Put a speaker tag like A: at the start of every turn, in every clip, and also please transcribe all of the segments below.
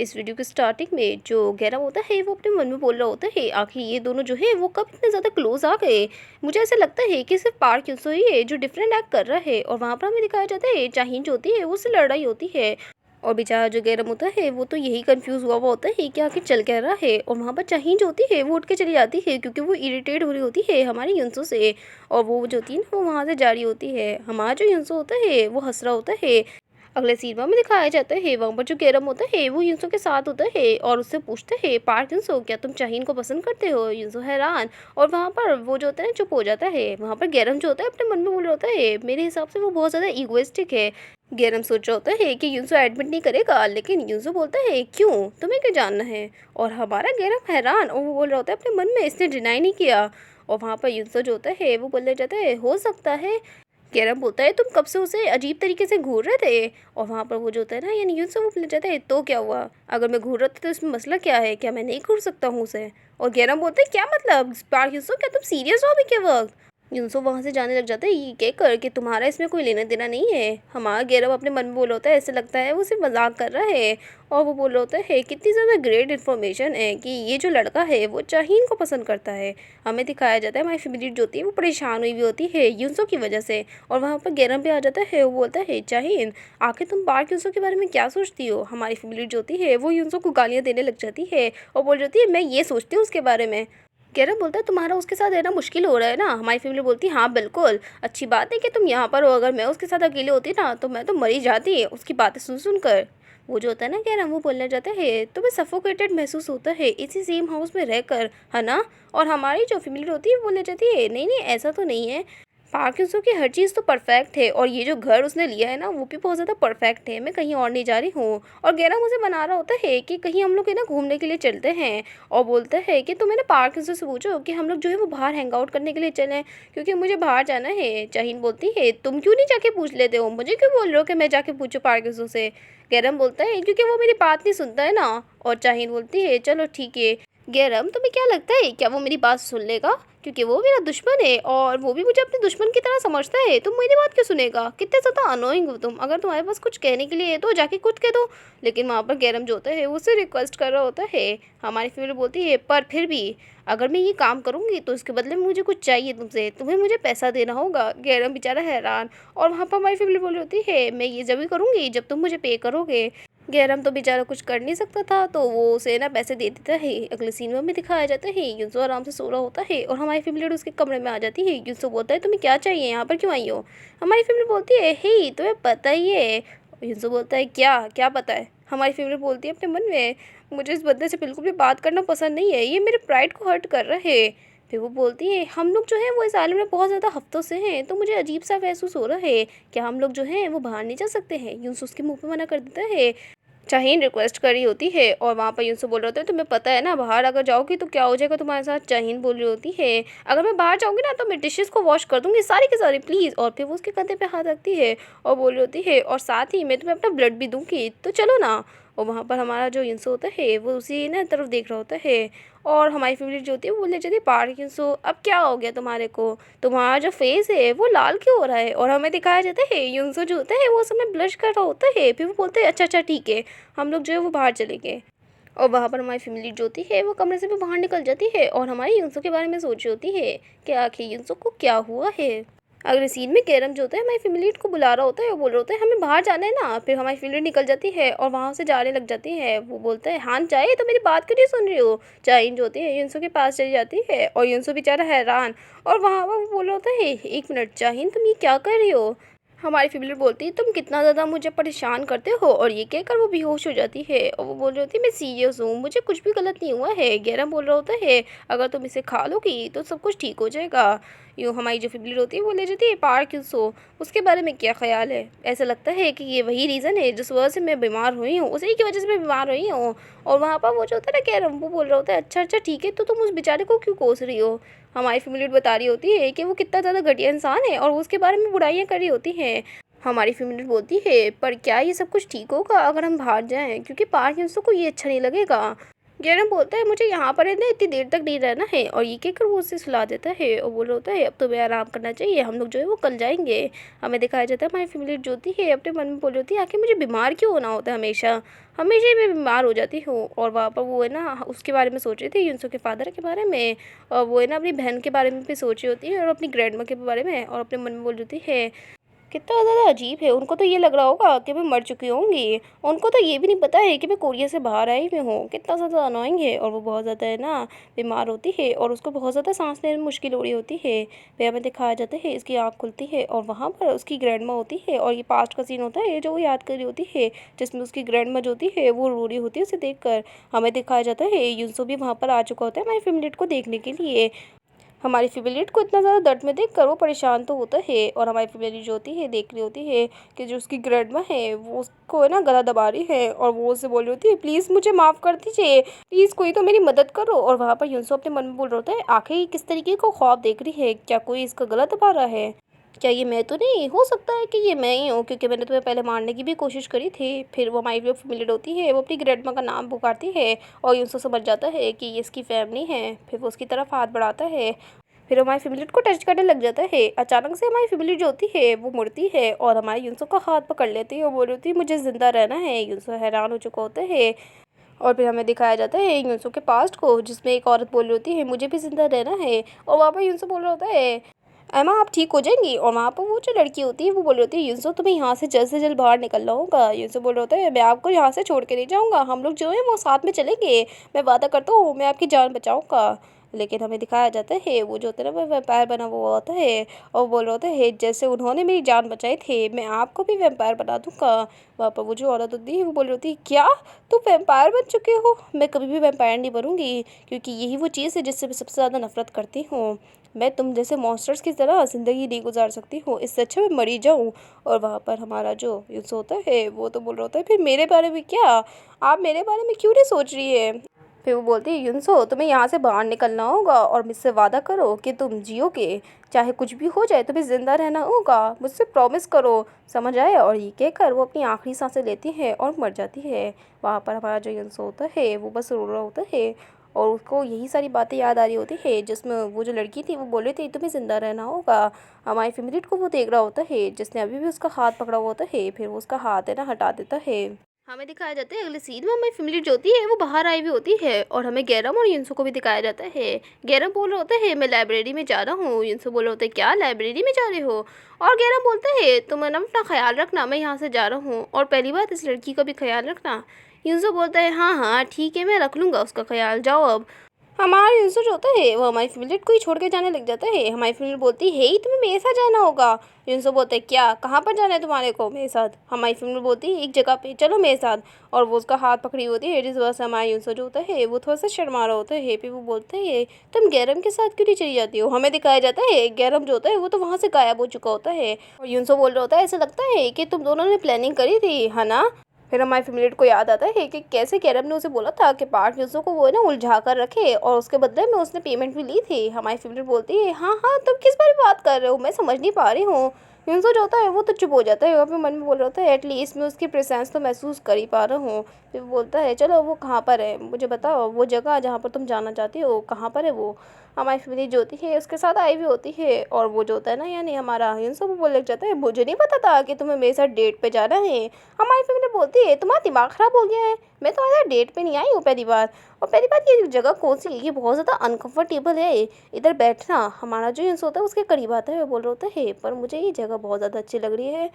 A: इस वीडियो की स्टार्टिंग में जो गैरम होता है वो अपने मन में बोल रहा होता है आखिर ये दोनों जो है वो कब इतने ज़्यादा क्लोज आ गए। मुझे ऐसा लगता है कि सिर्फ पार्क यूसो ही है जो डिफरेंट एक्ट कर रहा है और वहाँ पर हमें दिखाया जाता है चाहीन जो होती है उससे लड़ाई होती है। और बेचारा जो गैरम होता है वो तो यही कंफ्यूज हुआ होता है कि आखिर चल क्या रहा है। और वहाँ पर चाहीन जो होती है वो उठ के चली जाती है क्योंकि वो इरिटेट हो रही होती है हमारे युनसो से। और वो जो होती है ना वो वहाँ से जा रही होती है। हमारा जो युनसो होता है वो हंस रहा होता है। अगले सीन में दिखाया जाता है वहाँ पर जो गैरम होता है वो युनसो के साथ होता है और उससे पूछता है पार्क युनसो क्या तुम चाहीन को पसंद करते हो। युनसो हैरान और वहाँ पर वो जो होता है चुप हो जाता है। वहाँ पर गैरम जो होता है अपने मन में बोल रहा होता है मेरे हिसाब से वो बहुत ज़्यादा ईगोइस्टिक है। गैरम सोच रहा होता है कि युनसो एडमिट नहीं करेगा लेकिन युनसो बोलता है क्यों तुम्हें क्या जानना है। और हमारा गैरम हैरान और वो बोल रहा होता है अपने मन में इसने डिनाई नहीं किया। और वहाँ पर युनसो जो होता है वो बोलने जाता है हो सकता है। गैरम बोलता है तुम कब से उसे अजीब तरीके से घूर रहे थे। और वहाँ पर वो जो होता है ना यानी यूं वो बोलना चाहता है तो क्या हुआ अगर मैं घूर रहा था तो इसमें मसला क्या है क्या मैं नहीं घूर सकता हूँ उसे। और गैरम बोलता है क्या मतलब पार्क यूसो क्या तुम सीरियस हो अभी के वक्त। यूसो वहाँ से जाने लग जाता है ये कह कर कि तुम्हारा इसमें कोई लेना देना नहीं है। हमारा गैरम अपने मन में बोल रहा होता है ऐसे लगता है वो सिर्फ मजाक कर रहा है। और वो बोल रहा होता है कितनी ज़्यादा ग्रेट इन्फॉर्मेशन है कि ये जो लड़का है वो चाहीन को पसंद करता है। हमें दिखाया जाता है हमारी फैमिली जो होती है वो परेशान हुई हुई होती है यूसो की वजह से। और वहाँ पर गैरम भी आ जाता है वो बोलता है चाहीन आखिर तुम पार्क यूसो के बारे में क्या सोचती हो। हमारी फैमिली जो होती है वो यूसो को गालियाँ देने लग जाती है और बोल जाती है मैं ये सोचती हूँ उसके बारे में। गैरम बोलता है तुम्हारा उसके साथ रहना मुश्किल हो रहा है ना। हमारी फैमिली बोलती है हाँ बिल्कुल अच्छी बात है कि तुम यहाँ पर हो अगर मैं उसके साथ अकेले होती ना तो मैं तो मरी जाती है उसकी बातें सुन सुन कर। वो जो होता है ना गैरम वो बोलना चाहता है तुम्हें सफोकेटेड महसूस होता है इसी सेम हाउस में रहकर है ना। और हमारी जो फैमिली होती है वो बोलने चाहती है नहीं नहीं ऐसा तो नहीं है। पार्क यूसो की हर चीज़ तो परफेक्ट है और ये जो घर उसने लिया है ना वो भी बहुत ज़्यादा परफेक्ट है मैं कहीं और नहीं जा रही हूँ। और गैरम मुझे बना रहा होता है कि कहीं हम लोग है ना घूमने के लिए चलते हैं। और बोलता है कि तुम है ना पार्क यूसो से पूछो कि हम लोग जो है वो बाहर हैंग आउट करने के लिए चलें क्योंकि मुझे बाहर जाना है। चाहीन बोलती है तुम क्यों नहीं जाके पूछ लेते हो मुझे क्यों बोल रहे हो कि मैं जाके पूछूँ पार्क यूसो से। गैरम बोलता है क्योंकि वो मेरी बात नहीं सुनता है ना। और चाहीन बोलती है चलो ठीक है। गैरम तुम्हें क्या लगता है क्या वो मेरी बात सुन लेगा क्योंकि वो मेरा दुश्मन है और वो भी मुझे अपने दुश्मन की तरह समझता है। तुम मेरी बात क्यों सुनेगा कितने ज़्यादा अनोइंग हो तुम अगर तुम्हारे पास कुछ कहने के लिए है तो जाके खुद कह दो। लेकिन वहाँ पर गैरम जो होता है वो उससे रिक्वेस्ट कर रहा होता है। हमारी फैमिली बोलती है पर फिर भी अगर मैं ये काम करूँगी तो इसके बदले में मुझे कुछ चाहिए तुमसे तुम्हें मुझे पैसा देना होगा। गैरम बेचारा हैरान और वहाँ पर हमारी फैमिली बोल रही होती है मैं ये जब भी करूँगी जब तुम मुझे पे करोगे। गैरम तो बेचारा कुछ कर नहीं सकता था तो वो उसे ना पैसे दे देता है। अगले सीन में हमें दिखाया जाता है युनसो आराम से सो रहा होता है और हमारी फैमिली उसके कमरे में आ जाती है। युनसो बोलता है तुम्हें क्या चाहिए यहाँ पर क्यों आई हो। हमारी फैमिली बोलती है हे तुम्हें पता ही है। युनसो बोलता है क्या क्या पता है। हमारी फैमिली बोलती है अपने मन में मुझे इस बंदे से बिल्कुल भी बात करना पसंद नहीं है ये मेरे प्राइड को हर्ट कर रहा है। फिर वो बोलती है हम लोग जो है वो इस आइलैंड में बहुत ज़्यादा हफ्तों से हैं तो मुझे अजीब सा महसूस हो रहा है क्या हम लोग जो हैं वो बाहर नहीं जा सकते हैं। युनसो उसके मुंह पे मना कर देता है। चाहीन रिक्वेस्ट करी होती है और वहाँ पर यूसुफ बोल रहे होते हैं तुम्हें पता है ना बाहर अगर जाओगी तो क्या हो जाएगा तुम्हारे साथ। चाहीन बोल रही होती है अगर मैं बाहर जाऊँगी ना तो मैं डिशेस को वॉश कर दूँगी सारी की सारी प्लीज़। और फिर वो उसके कंधे पे हाथ रखती है और बोल रही होती है और साथ ही मैं तुम्हें अपना ब्लड भी दूँगी तो चलो ना। और वहाँ पर हमारा जो युनसो होता है वो उसी ना तरफ देख रहा होता है। और हमारी फैमिली जो होती है वो बोल जाती है पार्क युनसो अब क्या हो गया तुम्हारे को तुम्हारा जो फेस है वो लाल क्यों हो रहा है। और हमें दिखाया जाता है युनसो जो होता है वो समय ब्लश कर रहा होता है। फिर वो बोलते हैं अच्छा अच्छा ठीक है हम लोग जो है वो बाहर चले गए। और वहाँ पर हमारी फैमिली जो होती है वो कमरे से भी बाहर निकल जाती है और हमारी युनसो के बारे में सोच रही होती है कि आखिर युनसो को क्या हुआ है। अगले सीन में गैरम जो होता है हमारी फैमिली को बुला रहा होता है वो बोल रहा होता है हमें बाहर जाना है ना। फिर हमारी फैमिली निकल जाती है और वहाँ से जाने लग जाती है। वो बोलता है हाँ चाहिए तो मेरी बात क्यों नहीं सुन रही हो। चाहीन जो होती है युनसो के पास चली जाती है और युनसो बेचारा हैरान और वहाँ पर वो बोल रहा होता है एक मिनट चाहीन तुम ये क्या कर रही हो। हमारी फैमिली बोलती है तुम कितना ज़्यादा मुझे परेशान करते हो। और ये कहकर वो बेहोश हो जाती है और वो बोल रही होती है मैं सीरियस हूँ मुझे कुछ भी गलत नहीं हुआ है। गैरम बोल रहा होता है अगर तुम इसे खा लोगी तो सब कुछ ठीक हो जाएगा। यूँ हमारी जो फैमिली होती है वो ले जाती है पार्क यूसो उसके बारे में क्या ख्याल है। ऐसा लगता है कि ये वही रीज़न है जिस वजह से मैं बीमार हुई हूँ उसी की वजह से मैं बीमार हुई हूँ। और वहाँ पर वो जो होता है ना गैरम वो बोल रहा होता है अच्छा अच्छा ठीक है तो तुम उस बेचारे को क्यों कोस रही हो। हमारी फैमिली बता रही होती है कि वो कितना ज़्यादा घटिया इंसान है और उसके बारे में बुराइयाँ कर रही होती हैं। हमारी फैमिली बोलती है पर क्या ये सब कुछ ठीक होगा अगर हम बाहर जाएं क्योंकि पार्क यूसो को ये अच्छा नहीं लगेगा। गैरम बोलता है मुझे यहाँ पर है ना इतनी देर तक नहीं रहना है, और ये कहकर वो उसे सुला देता है और बोल रहा होता है अब तुम्हें आराम करना चाहिए, हम लोग जो है वो कल जाएंगे। हमें दिखाया जाता है हमारी फैमिली जो होती है अपने मन में बोल रही होती है आखिर मुझे बीमार क्यों होना होता है हमेशा, हमेशा ही मैं बीमार हो जाती हूँ। और वहाँ पर वो है ना उसके बारे में सोच रही थी, यूनसो के फादर के बारे में, और वो है ना अपनी बहन के बारे में भी सोच रही होती है और अपनी ग्रैंड माँ के बारे में, और अपने मन में बोल रही होती है कितना ज़्यादा अजीब है, उनको तो ये लग रहा होगा कि मैं मर चुकी होंगी, उनको तो ये भी नहीं पता है कि मैं कोरिया से बाहर आई हुई हूँ, कितना ज़्यादा अनोइंग है। और वो बहुत ज़्यादा है ना बीमार होती है और उसको बहुत ज़्यादा सांस लेने में मुश्किल हो रही होती है। फिर हमें दिखाया जाता है इसकी आँख खुलती है और वहाँ पर उसकी ग्रैंड माँ होती है, और ये पास्ट का सीन होता है जो वो याद कर रही होती है, जिसमें उसकी ग्रैंड माँ जो होती है वो रो रही होती है उसे देख कर। हमें दिखाया जाता है यूसुफ भी वहाँ पर आ चुका होता है हमारी फैमिली को देखने के लिए। हमारी फैमिली को इतना ज़्यादा दर्द में देखकर वो परेशान तो होता है, और हमारी फैमिली जो होती है देख रही होती है कि जो उसकी ग्रैंडमा है वो उसको है ना गला दबा रही है, और वो उससे बोल रही होती है प्लीज़ मुझे माफ़ कर दीजिए, प्लीज़ कोई तो मेरी मदद करो। और वहाँ पर यूसुफ अपने मन में बोल रहा होता है आखिर ये किस तरीके का ख्वाब देख रही है, क्या कोई इसका गला दबा रहा है, क्या ये मैं तो नहीं हो सकता है कि ये मैं ही हूँ, क्योंकि मैंने तुम्हें पहले मारने की भी कोशिश करी थी। फिर वो हमारी जो फैमिली होती है वो अपनी ग्रैंडमा का नाम पुकारती है, और यूसुफ समझ जाता है कि ये इसकी फैमिली है। फिर वो उसकी तरफ हाथ बढ़ाता है, फिर हमारी फैमिली को टच करने लग जाता है। अचानक से हमारी फैमिली जो होती है वो मुड़ती है और हमारे यूसुफ का हाथ पकड़ लेती है और बोल रही होती है मुझे ज़िंदा रहना है। यूसुफ हैरान हो चुका होता है, और फिर हमें दिखाया जाता है यूसुफ के पास्ट को, जिसमें एक औरत बोल रही होती है मुझे भी ज़िंदा रहना है, और वहाँ पर यूसुफ बोल रहा होता है एमा आप ठीक हो जाएंगी। और वहाँ पर वो जो लड़की होती है वो बोल रही होती है यूसुफ तुम्हें यहाँ से जल्द बाहर निकलना होगा। यूसुफ बोल रहा होता है मैं आपको यहाँ से छोड़ के नहीं जाऊँगा, हम लोग जो है वो साथ में चलेंगे, मैं वादा करता हूँ मैं आपकी जान बचाऊँगा। लेकिन हमें दिखाया जाता है वो जो होता है ना वो वैम्पायर बना हुआ होता है, और बोल रहा होता है जैसे उन्होंने मेरी जान बचाई थी मैं आपको भी वैम्पायर बना दूंगा। वहाँ पर वो जो औरत होती है वो बोल रही होती है क्या तुम वैम्पायर बन चुके हो, मैं कभी भी वैम्पायर नहीं बनूंगी, क्योंकि यही वो चीज़ है जिससे मैं सबसे ज़्यादा नफरत करती हूँ, मैं तुम जैसे मॉन्स्टर्स की तरह ज़िंदगी नहीं गुजार सकती हूँ, इससे अच्छा मैं मरी जाऊँ। और वहाँ पर हमारा जो यूसुफ होता है वो तो बोल रहा होता है फिर मेरे बारे में क्या, आप मेरे बारे में क्यों नहीं सोच रही है। फिर वो बोलती है युनसो तुम्हें यहाँ से बाहर निकलना होगा और मुझसे वादा करो कि तुम जियोगे, चाहे कुछ भी हो जाए तुम्हें ज़िंदा रहना होगा, मुझसे प्रॉमिस करो, समझ आया। और ये कहकर वो अपनी आखिरी सांसें लेती है और मर जाती है। वहाँ पर हमारा जो युनसो होता है वो बस रो रहा होता है, और उसको यही सारी बातें याद आ रही होती है जिसमें वो जो लड़की थी वो बोल रही थी तुम्हें ज़िंदा रहना होगा। हमारी फैमिली को वो देख रहा होता है जिसने अभी भी उसका हाथ पकड़ा हुआ होता है, फिर वो उसका हाथ है ना हटा देता है। हमें दिखाया जाता है अगले सीन में हमारी फैमिली जो होती है वो बाहर आई हुई होती है, और हमें गैरम और युनसो को भी दिखाया जाता है। गैरम बोल रहा होता है मैं लाइब्रेरी में जा रहा हूँ, युनसो बोल रहा होता है क्या लाइब्रेरी में जा रहे हो, और गैरम बोलता है तुम ना अपना ख्याल रखना मैं यहाँ से जा रहा हूँ, और पहली बात इस लड़की का भी ख्याल रखना। युनसो बोलता है हाँ हाँ ठीक है मैं रख लूँगा उसका ख्याल, जाओ अब। हमारा यूसुफ जो होता है वो हमारी फैमिली को ही छोड़ के जाने लग जाता है। हमारी फैमिली बोलती है ही तुम्हें मेरे साथ जाना होगा। यूसुफ बोलते हैं क्या कहाँ पर जाना है तुम्हारे को मेरे साथ। हमारी फैमिली बोलती है एक जगह पे चलो मेरे साथ, और वो उसका हाथ पकड़ी होती है जिस वजह से हमारा यूसुफ जो होता है वो थोड़ा सा शर्मा रहा होता है। फिर वो बोलते हैं तुम गैरम के साथ क्यों नहीं चली जाती हो। हमें दिखाया जाता है गैरम जो होता है वो तो वहाँ से गायब हो चुका होता है, और यूसुफ बोल रहा होता है ऐसा लगता है कि तुम दोनों ने प्लानिंग करी थी है ना। फिर हमारी फैमिली को याद आता है कि कैसे कैरम ने उसे बोला था कि पार्ट यूज़ों को वो है ना उलझा कर रखे, और उसके बदले में उसने पेमेंट भी ली थी। हमारी फैमिली बोलती है हाँ हाँ तुम किस बारे में बात कर रहे हो, मैं समझ नहीं पा रही हूँ। यूसुफ जो होता है वो तो चुप हो जाता है, अपने मन में बोल रहा होता है एटलीस्ट मैं उसकी प्रेजेंस तो महसूस कर ही पा रहा हूँ। फिर बोलता है चलो वो कहाँ पर है मुझे बताओ, वो जगह जहाँ पर तुम जाना चाहती हो कहाँ पर है वो। हमारी फैमिली जो होती है उसके साथ आई हुई होती है, और वो जो होता है ना यानी हमारा यूसुफ वो बोलने लग जाता है मुझे नहीं पता था कि तुम्हें मेरे साथ डेट पे जाना है। हमारी फैमिली बोलती है तुम्हारा दिमाग ख़राब हो गया है, मैं तुम्हारे साथ डेट पे नहीं आई हूँ पहली बार, और पहली बात ये जगह कौन सी है ये बहुत ज़्यादा अनकंफर्टेबल है, इधर बैठना। हमारा जो यूसुफ होता है उसके करीब आता है वो बोल रहा होता है पर मुझे ये जगह बहुत ज़्यादा अच्छी लग रही है।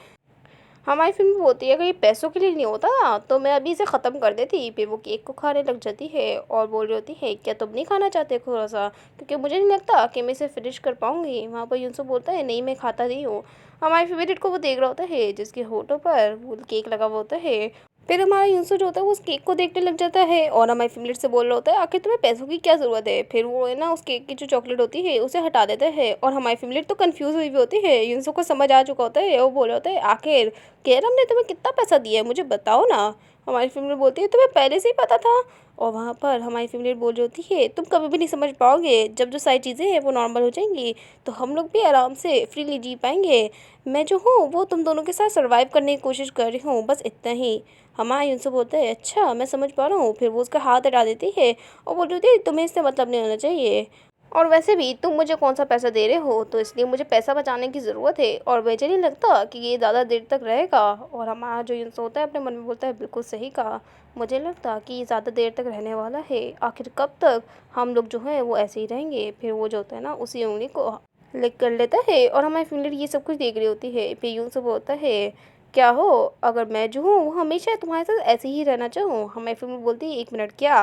A: हमारी फिल्म होती है अगर ये पैसों के लिए नहीं होता ना तो मैं अभी इसे ख़त्म कर देती। फिर वो केक को खाने लग जाती है और बोल रही होती है क्या तुम नहीं खाना चाहते थोड़ा सा, क्योंकि मुझे नहीं लगता कि मैं इसे फिनिश कर पाऊँगी। वहाँ पर यूसुफ बोलता है नहीं मैं खाता नहीं हूँ। हमारे फेवरेट को वो देख रहा होता है जिसके होठों पर वो केक लगा हुआ होता है। फिर हमारा यूसुफ जो होता है वो उस केक को देखने लग जाता है और हमारी फेवरेट से बोल रहा होता है आखिर तुम्हें पैसों की क्या ज़रूरत है। फिर वो है ना उस केक की जो चॉकलेट होती है उसे हटा देता है, और हमारी फेवरेट तो कंफ्यूज हुई हुई होती है। यूसुफ को समझ आ चुका होता है, वो बोल रहा होता है आखिर केरम ने तुम्हें कितना पैसा दिया है मुझे बताओ ना। हमारी फैमिली बोलती है तुम्हें पहले से ही पता था। और वहाँ पर हमारी फैमिली बोल रही होती है तुम कभी भी नहीं समझ पाओगे, जब जो सारी चीज़ें हैं वो नॉर्मल हो जाएंगी तो हम लोग भी आराम से फ्रीली जी पाएंगे। मैं जो हूँ वो तुम दोनों के साथ सर्वाइव करने की कोशिश कर रही हूँ, बस इतना ही। हमारे उनसे बोलते हैं अच्छा मैं समझ पा रहा हूँ। फिर वो उसका हाथ हटा देती है और बोल रही होती है तुम्हें इससे मतलब नहीं होना चाहिए, और वैसे भी तुम मुझे कौन सा पैसा दे रहे हो, तो इसलिए मुझे पैसा बचाने की ज़रूरत है और मुझे नहीं लगता कि ये ज़्यादा देर तक रहेगा। और हमारा जो यूनुस होता है अपने मन में बोलता है बिल्कुल सही कहा, मुझे लगता कि ये ज़्यादा देर तक रहने वाला है। आखिर कब तक हम लोग जो है वो ऐसे ही रहेंगे। फिर वो जो होता है ना उसी उंगली को लिक कर लेता है और हमारी फैमिली ये सब कुछ देख रही होती है। फिर यूं से बोलता है क्या हो, अगर मैं जो हूँ वो हमेशा तुम्हारे साथ ऐसे ही रहना चाहूँ। हमारी फैमिली बोलती है एक मिनट क्या,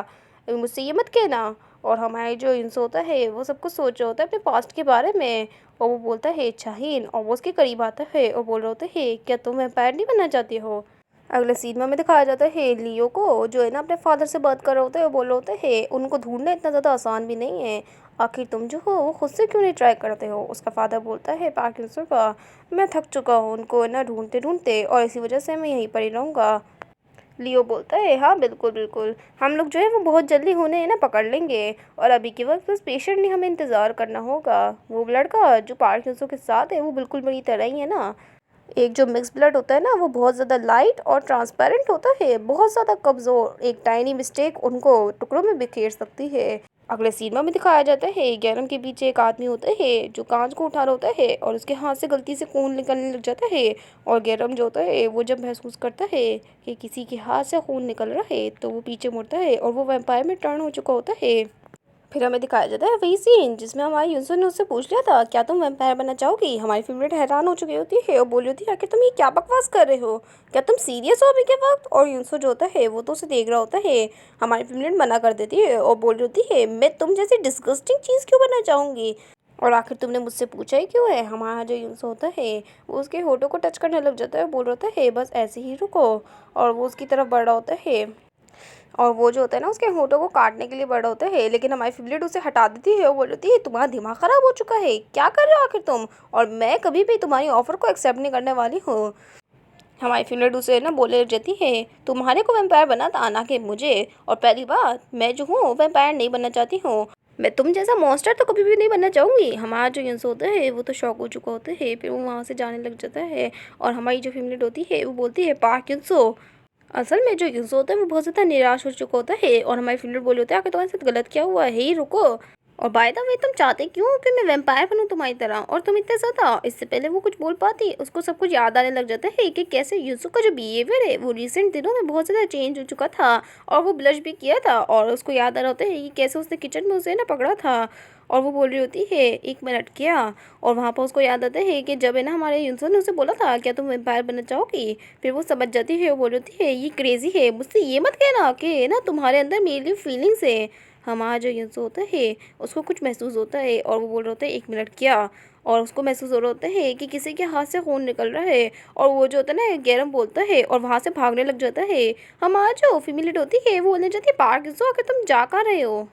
A: अभी मुझसे ये मत कहना। और हमारे जो इंस होता है वो सब कुछ सोच रहा होता है अपने पास्ट के बारे में। और वो बोलता है शाहीन, और वो उसके करीब आता है और बोल रहा होता है क्या तुम वैम्पायर नहीं बनना चाहती हो। अगले सीन में हमें दिखाया जाता है लियो को जो है ना अपने फादर से बात कर रहा होता है और बोल रहा होता है उनको ढूंढना इतना ज़्यादा आसान भी नहीं है, आखिर तुम जो हो वो खुद से क्यों नहीं ट्राई करते हो। उसका फादर बोलता है पार्किंसंस का, मैं थक चुका हूँ उनको है ना ढूंढते ढूंढते और इसी वजह से मैं यहीं पर ही रहूँगा। लियो बोलता है हाँ बिल्कुल बिल्कुल, हम लोग जो है वो बहुत जल्दी उन्हें है ना पकड़ लेंगे और अभी के वक्त बस पेशेंटली हमें इंतज़ार करना होगा। वो लड़का जो पार्किंसंस के साथ है वो बिल्कुल मेरी तरह ही है ना, एक जो मिक्स ब्लड होता है ना वो बहुत ज़्यादा लाइट और ट्रांसपेरेंट होता है, बहुत ज़्यादा कमज़ोर, एक टाइनी मिस्टेक उनको टुकड़ों में बिखेर सकती है। अगले सीन में हमें दिखाया जाता है गैरम के पीछे एक आदमी होता है जो कांच को उठा रहा होता है और उसके हाथ से गलती से खून निकलने लग जाता है। और गैरम जो होता है वो जब महसूस करता है कि किसी के हाथ से खून निकल रहा है तो वो पीछे मुड़ता है और वो वैम्पायर में टर्न हो चुका होता है। फिर हमें दिखाया जाता है वही सीन जिसमें हमारी यूसुफ ने उससे पूछ लिया था क्या तुम वैम्पायर बनना चाहोगी। हमारी फेवरेट हैरान हो चुकी होती है और बोली होती है आखिर तुम ये क्या बकवास कर रहे हो, क्या तुम सीरियस हो अभी के वक्त। और यूसुफ जो होता है वो तो उसे देख रहा होता है। हमारी फेवरेट मना कर देती है और बोल रही होती है मैं तुम जैसी डिस्गस्टिंग चीज़ क्यों बनना चाहूँगी, और आखिर तुमने मुझसे पूछा ही क्यों है। हमारा जो यूसुफ होता है वो उसके होठों को टच करने लग जाता है, बोल रहा होता है बस ऐसे ही रुको। और वो उसकी तरफ बढ़ रहा होता है और वो जो होता है ना उसके होठों को काटने के लिए बड़ा होता है, लेकिन हमारी फेवरेट उसे हटा देती है और बोल रही है तुम्हारा दिमाग ख़राब हो चुका है, क्या कर रहे हो आखिर तुम, और मैं कभी भी तुम्हारी ऑफ़र को एक्सेप्ट नहीं करने वाली हूँ। हमारी फेवरेट उसे ना बोले जाती है तुम्हारे को वैम्पायर बना था ना कि मुझे, और पहली बात मैं जो हूँ वैम्पायर नहीं बनना चाहती हूँ, मैं तुम जैसा मॉन्स्टर तो कभी भी नहीं बनना चाहूँगी। हमारा जो यंस होता है वो तो शॉक हो चुका होता है, फिर वो वहाँ से जाने लग जाता है। और हमारी जो फेवरेट होती है वो बोलती है पार्क युनसो, असल में जो यूज़ होता है वो बहुत ज़्यादा निराश हो चुका होता है और हमारी फेवरेट बोली होती है आखिर तुम्हारे साथ गलत क्या हुआ है, ही रुको। और बाय द वे तुम चाहते क्यों कि मैं वैम्पायर बनूं तुम्हारी तरह, और तुम इतने ज़्यादा, इससे पहले वो कुछ बोल पाती उसको सब कुछ याद आने लग जाता है कि कैसे यूसुफ का जो बिहेवियर है वो रिसेंट दिनों में बहुत ज़्यादा चेंज हो चुका था और वो ब्लश भी किया था। और उसको याद आ रहा होता है कि कैसे उसने किचन में उसे ना पकड़ा था। और वो बोल रही होती है एक मिनट क्या, और वहाँ पर उसको याद आता है कि जब है ना हमारे यूसुफ ने उसे बोला था क्या तुम वैम्पायर बनना चाहोगी। फिर वो समझ जाती है, वो बोल रही होती है ये क्रेज़ी है, मुझसे ये मत कहना कि ना तुम्हारे अंदर मेरे लिए फीलिंग्स है। हमारा जो यूसुफ होता है उसको कुछ महसूस होता है और वो बोल रहा होता है एक मिनट क्या, और उसको महसूस हो रहा होता है कि किसी के हाथ से खून निकल रहा है। और वो जो होता है ना गैरम बोलता है और वहाँ से भागने लग जाता है। हमारा जो फीमेल होती है वो बोलने जाती है पार्क आखिर तुम जा कहाँ रहे हो।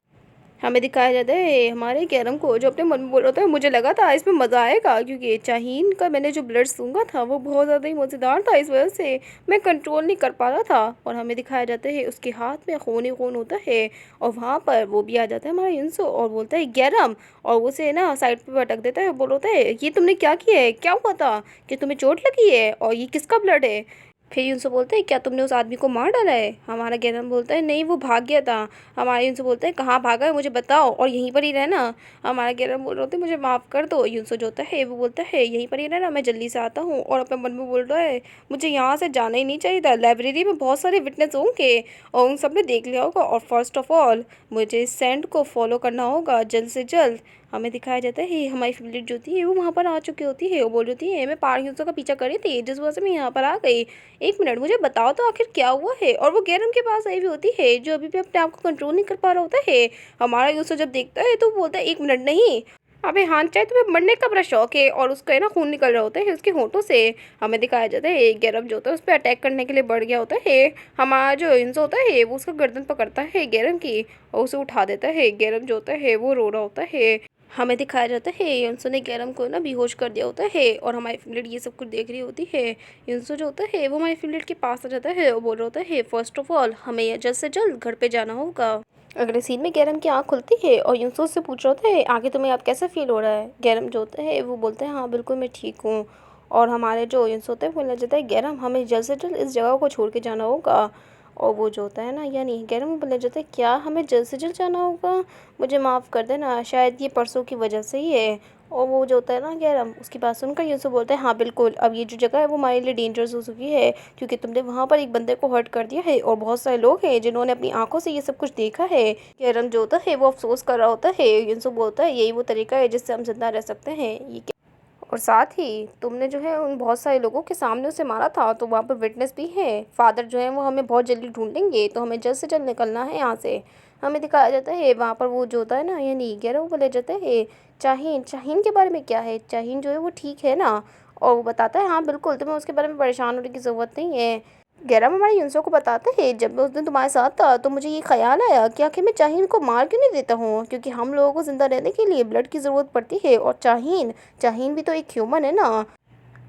A: हमें दिखाया जाता है हमारे कैरम को जो अपने मन में बोल रहा था मुझे लगा था इसमें मज़ा आएगा क्योंकि शाहीन का मैंने जो ब्लड सूंघा था वो बहुत ज़्यादा ही मज़ेदार था, इस वजह से मैं कंट्रोल नहीं कर पा रहा था। और हमें दिखाया जाता है उसके हाथ में खून ही खून होता है और वहाँ पर वो भी आ जाता है हमारा इंसो और बोलता है गैरम, और वो से ना साइड पर भटक देता है, बोल होता है ये तुमने क्या किया है, क्या हुआ था कि तुम्हें चोट लगी है और ये किसका ब्लड है। फिर उनसे बोलते हैं क्या तुमने उस आदमी को मार डाला है। हमारा गैरम बोलता है नहीं वो भाग गया था। हमारे उनसे बोलते हैं कहाँ भागा है मुझे बताओ और यहीं पर ही रहना। हमारा गैरम बोल रहे होते मुझे माफ़ कर दो। यूसुफ जो होता है वो बोलता है यहीं पर ही रहना, मैं जल्दी से आता हूँ। और अपने मन में बोल रहा है मुझे यहाँ से जाना ही नहीं चाहिए था, लाइब्रेरी में बहुत सारे विटनेस होंगे और उन सब ने देख लिया होगा, और फर्स्ट ऑफ ऑल मुझे इस सेंड को फॉलो करना होगा जल्द से जल्द। हमें दिखाया जाता है हमारी फेवरेट जो होती है वो वहाँ पर आ चुकी होती है, वो बोल रही होती है मैं पहाड़ यूसुफ का पीछा कर रही थी जिस वजह से मैं यहाँ पर आ गई, एक मिनट मुझे बताओ तो आखिर क्या हुआ है। और वो गैरम के पास आई हुई होती है जो अभी भी अपने आप को कंट्रोल नहीं कर पा रहा होता है। हमारा यूसुफ जब देखता है तो वो बोलता है एक मिनट नहीं, अबे हाँ, चाहे तुम्हें मरने का बड़ा शौक है और उसका है ना खून निकल रहा होता है उसके होंठों से। हमें दिखाया जाता है गैरम जो होता है उस पर अटैक करने के लिए बढ़ गया होता है। हमारा जो इंस होता है वो उसका गर्दन पकड़ता है गैरम की और उसे उठा देता है। गैरम जो होता है वो रो रहा होता है। हमें दिखाया जाता है युनसो ने गैरम को ना बेहोश कर दिया होता है और हमारी फेवरेट ये सब कुछ देख रही होती है। युनसो जो होता है वो हमारी फेवरेट के पास आ जाता है और बोल रहा होता है फर्स्ट ऑफ ऑल हमें जल्द से जल्द घर पे जाना होगा। अगले सीन में गैरम की आंख खुलती है और युनसो से पूछ रहा होता है आगे तुम्हें अब कैसा फील हो रहा है। गैरम जो होता है वो बोलते हैं हाँ बिल्कुल मैं ठीक हूँ। और हमारे जो युनसो होते हैं बोलने जाता है गैरम हमें जल्द से जल्द इस जगह को छोड़ के जाना होगा। और वो जो होता है ना यानी गैरम बोलने जाता है क्या हमें जल्द से जल्द जाना होगा, मुझे माफ़ कर देना शायद ये परसों की वजह से ही है। और वो जो होता है ना गैरम उसकी बात सुनकर यूसुफ बोलता है हाँ बिल्कुल अब ये जो जगह है वो हमारे लिए डेंजरस हो चुकी है क्योंकि तुमने वहाँ पर एक बंदे को हर्ट कर दिया है और बहुत सारे लोग हैं जिन्होंने अपनी आंखों से ये सब कुछ देखा है। गैरम जो होता है वो अफसोस कर रहा होता है। यूसुफ बोलता है यही वो तरीका है जिससे हम जिंदा रह सकते हैं ये और साथ ही तुमने जो है उन बहुत सारे लोगों के सामने उसे मारा था तो वहाँ पर विटनेस भी है। फादर जो है वो हमें बहुत जल्दी ढूंढेंगे तो हमें जल्द से जल्द निकलना है यहाँ से। हमें दिखाया जाता है वहाँ पर वो जो होता है ना यानी गैरव वो बोले जाता है चाहीन चाहीन के बारे में क्या है, चाहीन जो है वो ठीक है ना। और वो बताता है हाँ बिल्कुल तुम्हें उसके बारे में परेशान होने की ज़रूरत नहीं है। गैरम हमारे युनसो को बताते हैं जब मैं उस दिन तुम्हारे साथ था तो मुझे ये ख्याल आया कि आखिर मैं चाहीन को मार क्यों नहीं देता हूँ क्योंकि हम लोगों को ज़िंदा रहने के लिए ब्लड की ज़रूरत पड़ती है और चाहीन चाहीन भी तो एक ह्यूमन है ना।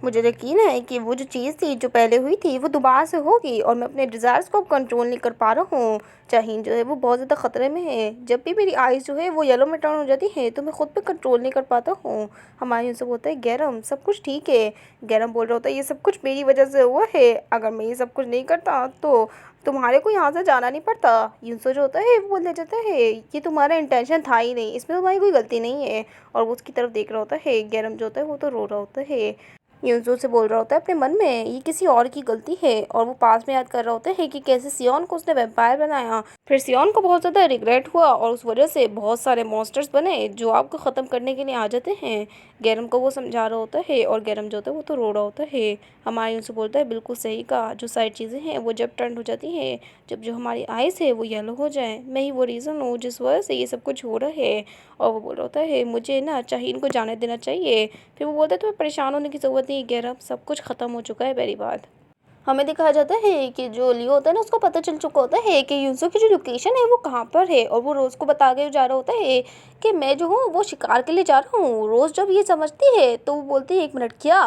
A: मुझे यकीन है कि वो जो चीज़ थी जो पहले हुई थी वो दोबारा से होगी और मैं अपने डिज़ायर्स को कंट्रोल नहीं कर पा रहा हूँ। चाहीन जो है वो बहुत ज़्यादा ख़तरे में है। जब भी मेरी आइज़ जो है वो येलो में टर्न हो जाती है तो मैं खुद पे कंट्रोल नहीं कर पाता हूँ। हमारे उनसे बोलता है गैरम सब कुछ ठीक है। गैरम बोल रहा होता है ये सब कुछ मेरी वजह से हुआ है, अगर मैं ये सब कुछ नहीं करता तो तुम्हारे को यहाँ से जाना नहीं पड़ता। यूसो जो होता है वो बोल जाता है ये तुम्हारा इंटेंशन था ही नहीं, इसमें तुम्हारी कोई गलती नहीं है। और वो उसकी तरफ देख रहा होता है। गैरम जो होता है वो तो रो रहा होता है। यूसो से बोल रहा होता है अपने मन में ये किसी और की गलती है और वो पास में याद कर रहा होता है कि कैसे सियोन को उसने वैम्पायर बनाया। फिर सियोन को बहुत ज़्यादा रिग्रेट हुआ और उस वजह से बहुत सारे मॉन्स्टर्स बने जो आपको ख़त्म करने के लिए आ जाते हैं। गैरम को वो समझा रहा होता है और गैरम जो होता है वो तो रो रहा होता है। हमारे यूसो बोलता है बिल्कुल सही कहा, जो सारी चीज़ें हैं वो जब टर्न हो जाती हैं, जब जो हमारी आइज़ है वो येलो हो जाए, मैं ही वो रीज़न हूँ जिस वजह से ये सब कुछ हो रहा है। और वो बोल रहा होता है मुझे ना चाहीन को जाने देना चाहिए। फिर वो बोलता है तुम्हें परेशान होने की ज़रूरत नहीं गैरम, सब कुछ ख़त्म हो चुका है मेरी बात। हमें दिखाया जाता है कि जो लियो होता है ना उसको पता चल चुका होता है कि यूसुफ की जो लोकेशन है वो कहाँ पर है और वो रोज़ को बता के जा रहा होता है कि मैं जो हूँ वो शिकार के लिए जा रहा हूँ। रोज़ जब ये समझती है तो वो बोलती है एक मिनट क्या,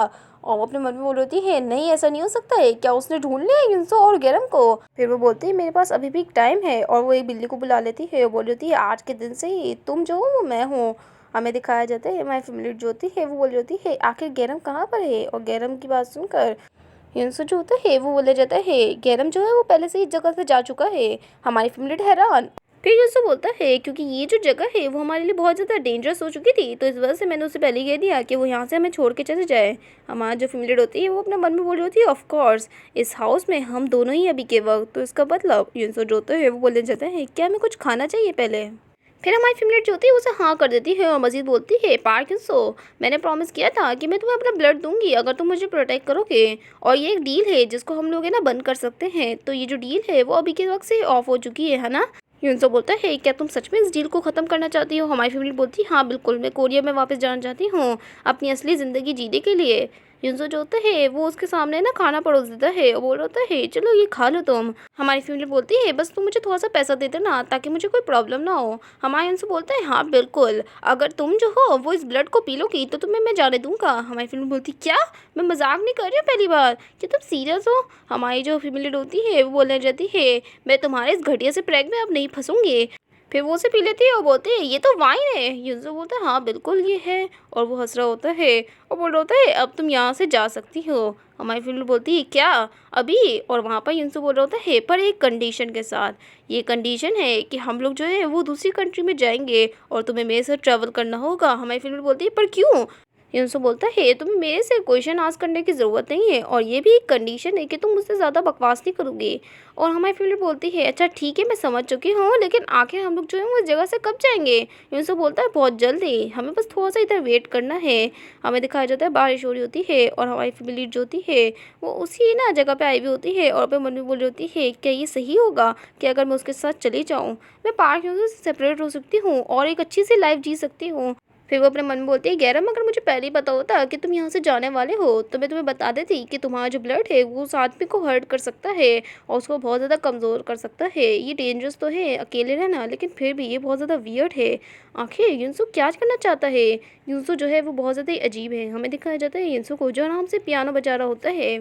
A: और वो अपने मन में बोल रही है नहीं ऐसा नहीं हो सकता है, क्या उसने ढूंढ लिया है यूसुफ और गैरम को। फिर वो बोलती है मेरे पास अभी भी टाइम है और वो एक बिल्ली को बुला लेती है और बोल रही है आज के दिन से ही तुम जो हो वो मैं हूँ। हमें दिखाया जाता है हमारी फैमिली जो होती है वो बोल रही होती है आखिर गैरम कहाँ पर है। और गैरम की बात सुनकर युनसो जो होता है वो बोला जाता है गैरम जो है वो पहले से इस जगह से जा चुका है। हमारी फैमिली हैरान। फिर युनसो बोलता है क्योंकि ये जो जगह है वो हमारे लिए बहुत ज़्यादा डेंजरस हो चुकी थी तो इस वजह से मैंने उसे पहले ही कह दिया कि वो यहाँ से हमें छोड़ के चले जाए। हमारा जो फैमिली होती है वो अपने मन में बोल रही होती है ऑफ कोर्स इस हाउस में हम दोनों ही अभी के वक्त, तो इसका मतलब युनसो जो होता है वो बोलने जाता है क्या हमें कुछ खाना चाहिए पहले। फिर हमारी फैमिली जो होती है उसे हाँ कर देती है और मजीद बोलती है पार्किंसो मैंने प्रॉमिस किया था कि मैं तुम्हें अपना ब्लड दूंगी अगर तुम मुझे प्रोटेक्ट करोगे, और ये एक डील है जिसको हम लोग है ना बंद कर सकते हैं, तो ये जो डील है वो अभी के वक्त से ऑफ हो चुकी है ना। यूनसो बोलता है क्या तुम सच में इस डील को ख़त्म करना चाहती हो। हमारी फैमिली बोलती है हाँ बिल्कुल मैं कोरिया में वापस जाना चाहती हूँ अपनी असली ज़िंदगी जीने के लिए। युनसो जो होता है वो उसके सामने ना खाना परोस देता है और बोल होता है चलो ये खा लो तुम। हमारी फैमिली बोलती है बस तुम मुझे थोड़ा सा पैसा दे देना ताकि मुझे कोई प्रॉब्लम ना हो। हमारे युनसो बोलता है हाँ बिल्कुल अगर तुम जो हो वो इस ब्लड को पी लोगी तो तुम्हें मैं जाने दूंगा। हमारी फैमिली बोलती क्या, मैं मजाक नहीं कर रही हूँ पहली बार, क्या तुम सीरियस हो। हमारी जो फैमिली होती है वो बोलने जाती है मैं तुम्हारे इस घटिया से प्रैंक में अब नहीं फंसूंगी। फिर वो उसे पी लेती है और बोलते हैं ये तो वाइन है। युनसो बोलता है हाँ बिल्कुल ये है, और वो हंस रहा होता है और बोल रहा होता है अब तुम यहाँ से जा सकती हो। हमारी फैमिली बोलती है क्या अभी, और वहाँ पर युनसो बोल रहा होता है पर एक कंडीशन के साथ, ये कंडीशन है कि हम लोग जो है वो दूसरी कंट्री में जाएंगे और तुम्हें मेरे साथ ट्रैवल करना होगा। हमारी फैमिली बोलती है पर क्यों। युनसो बोलता है तुम्हें मेरे से क्वेश्चन आस्क करने की ज़रूरत नहीं है और ये भी एक कंडीशन है कि तुम मुझसे ज़्यादा बकवास नहीं करोगे। और हमारी फैमिली बोलती है अच्छा ठीक है मैं समझ चुकी हूँ लेकिन आखिर हम लोग जो है वो इस जगह से कब जाएंगे। युनसो बोलता है बहुत जल्दी, हमें बस थोड़ा सा इधर वेट करना है। हमें दिखाया जाता है बारिश हो रही होती है और हमारी फैमिली जो होती है वो उसी ना जगह पे आई हुई होती है और अपने मन में बोल रही होती है क्या ये सही होगा कि अगर मैं उसके साथ चली जाऊँ, मैं पार्क से सेपरेट हो सकती हूँ और एक अच्छी सी लाइफ जी सकती हूँ। फिर वो अपने मन में बोलती है, गैरम अगर मुझे पहले ही पता होता कि तुम यहाँ से जाने वाले हो तो मैं तुम्हें बता देती कि तुम्हारा जो ब्लड है वो उस आदमी को हर्ट कर सकता है और उसको बहुत ज़्यादा कमज़ोर कर सकता है। ये डेंजरस तो है अकेले रहना, लेकिन फिर भी ये बहुत ज़्यादा वियर्ड है। आखिर युनसो क्या करना चाहता है? युनसो जो है वो बहुत ज़्यादा ही अजीब है। हमें दिखाया जाता है युनसो को जो आराम से पियानो बजा रहा होता है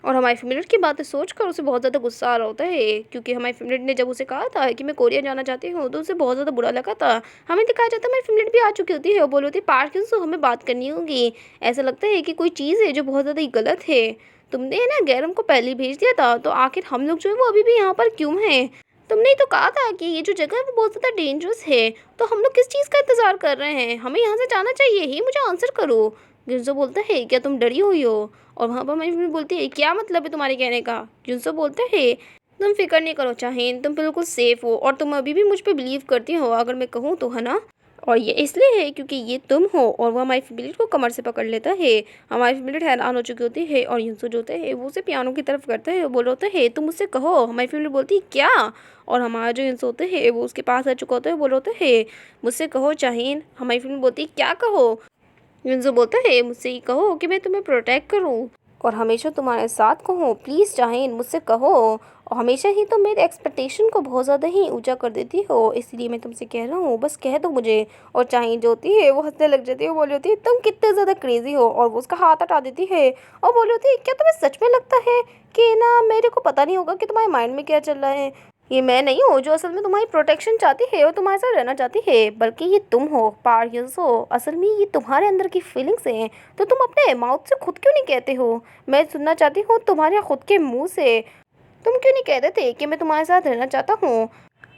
A: और हमारी फ़ेवरेट की बातें सोचकर उसे बहुत ज़्यादा गुस्सा आ रहा होता है, क्योंकि हमारी फ़ेवरेट ने जब उसे कहा था कि मैं कोरिया जाना चाहती हूँ तो उसे बहुत ज़्यादा बुरा लगा था। हमें दिखाया जाता है हमारी फ़ेवरेट भी आ चुकी होती है और बोल होती है, पार्क क्यों हमें बात करनी होगी। ऐसा लगता है कि कोई चीज़ है जो बहुत ज़्यादा ही गलत है। तुमने है ना गैरम को पहले ही भेज दिया था, तो आखिर हम लोग जो है वो अभी भी यहाँ पर क्यों हैं? तुमने ही तो कहा था कि ये जो जगह है वो बहुत ज़्यादा डेंजरस है, तो हम लोग किस चीज़ का इंतज़ार कर रहे हैं? हमें यहाँ से जाना चाहिए ही, मुझे आंसर करो। गिरजो बोलता है, क्या तुम डरी हुई हो? और वहाँ पर मजनू बोलती है, क्या मतलब है तुम्हारे कहने का? जुनसो बोलता है, तुम फिक्र नहीं करो चाहीन, तुम बिल्कुल सेफ हो और तुम अभी भी मुझ पे बिलीव करती हो अगर मैं कहूँ तो, है ना? और ये इसलिए है क्योंकि ये तुम हो। और वो हमारी फेवरेट को कमर से पकड़ लेता है। हमारी फेवरेट हैरान हो चुकी होती है और युनसो जो होता है वो उसे पियानो की तरफ करता है और बोल होता है, तुम मुझसे कहो। हमारी फेवरेट बोलती है, क्या? और हमारा जो युनसो होता है वो उसके पास आ चुका होता है, बोल होता है, मुझसे कहो चाहीन। हमारी फेवरेट बोलती है, क्या कहो? युनसो बोलता है, मुझसे ही कहो कि मैं तुम्हें प्रोटेक्ट करूं और हमेशा तुम्हारे साथ कहूँ। प्लीज़ जाहिन, मुझसे कहो। और हमेशा ही तुम मेरे एक्सपेक्टेशन को बहुत ज़्यादा ही ऊंचा कर देती हो, इसलिए मैं तुमसे कह रहा हूँ, बस कह दो मुझे। और चाहिए जो होती है वो हंसने लग जाती है, बोली होती है, तुम कितने ज़्यादा क्रेजी हो। और वो उसका हाथ हटा देती है और बोली होती है, क्या तुम्हें सच में लगता है कि ना मेरे को पता नहीं होगा कि तुम्हारे माइंड में क्या चल रहा है? ये मैं नहीं हूँ जो असल में तुम्हारी प्रोटेक्शन चाहती है और तुम्हारे साथ रहना चाहती है, बल्कि ये तुम हो, पार्किंस हो। असल में ये तुम्हारे अंदर की फीलिंग्स हैं, तो तुम अपने माउथ से खुद क्यों नहीं कहते हो? मैं सुनना चाहती हूँ तुम्हारे खुद के मुंह से। तुम क्यों नहीं कहते थे कि मैं तुम्हारे साथ रहना चाहता हूँ?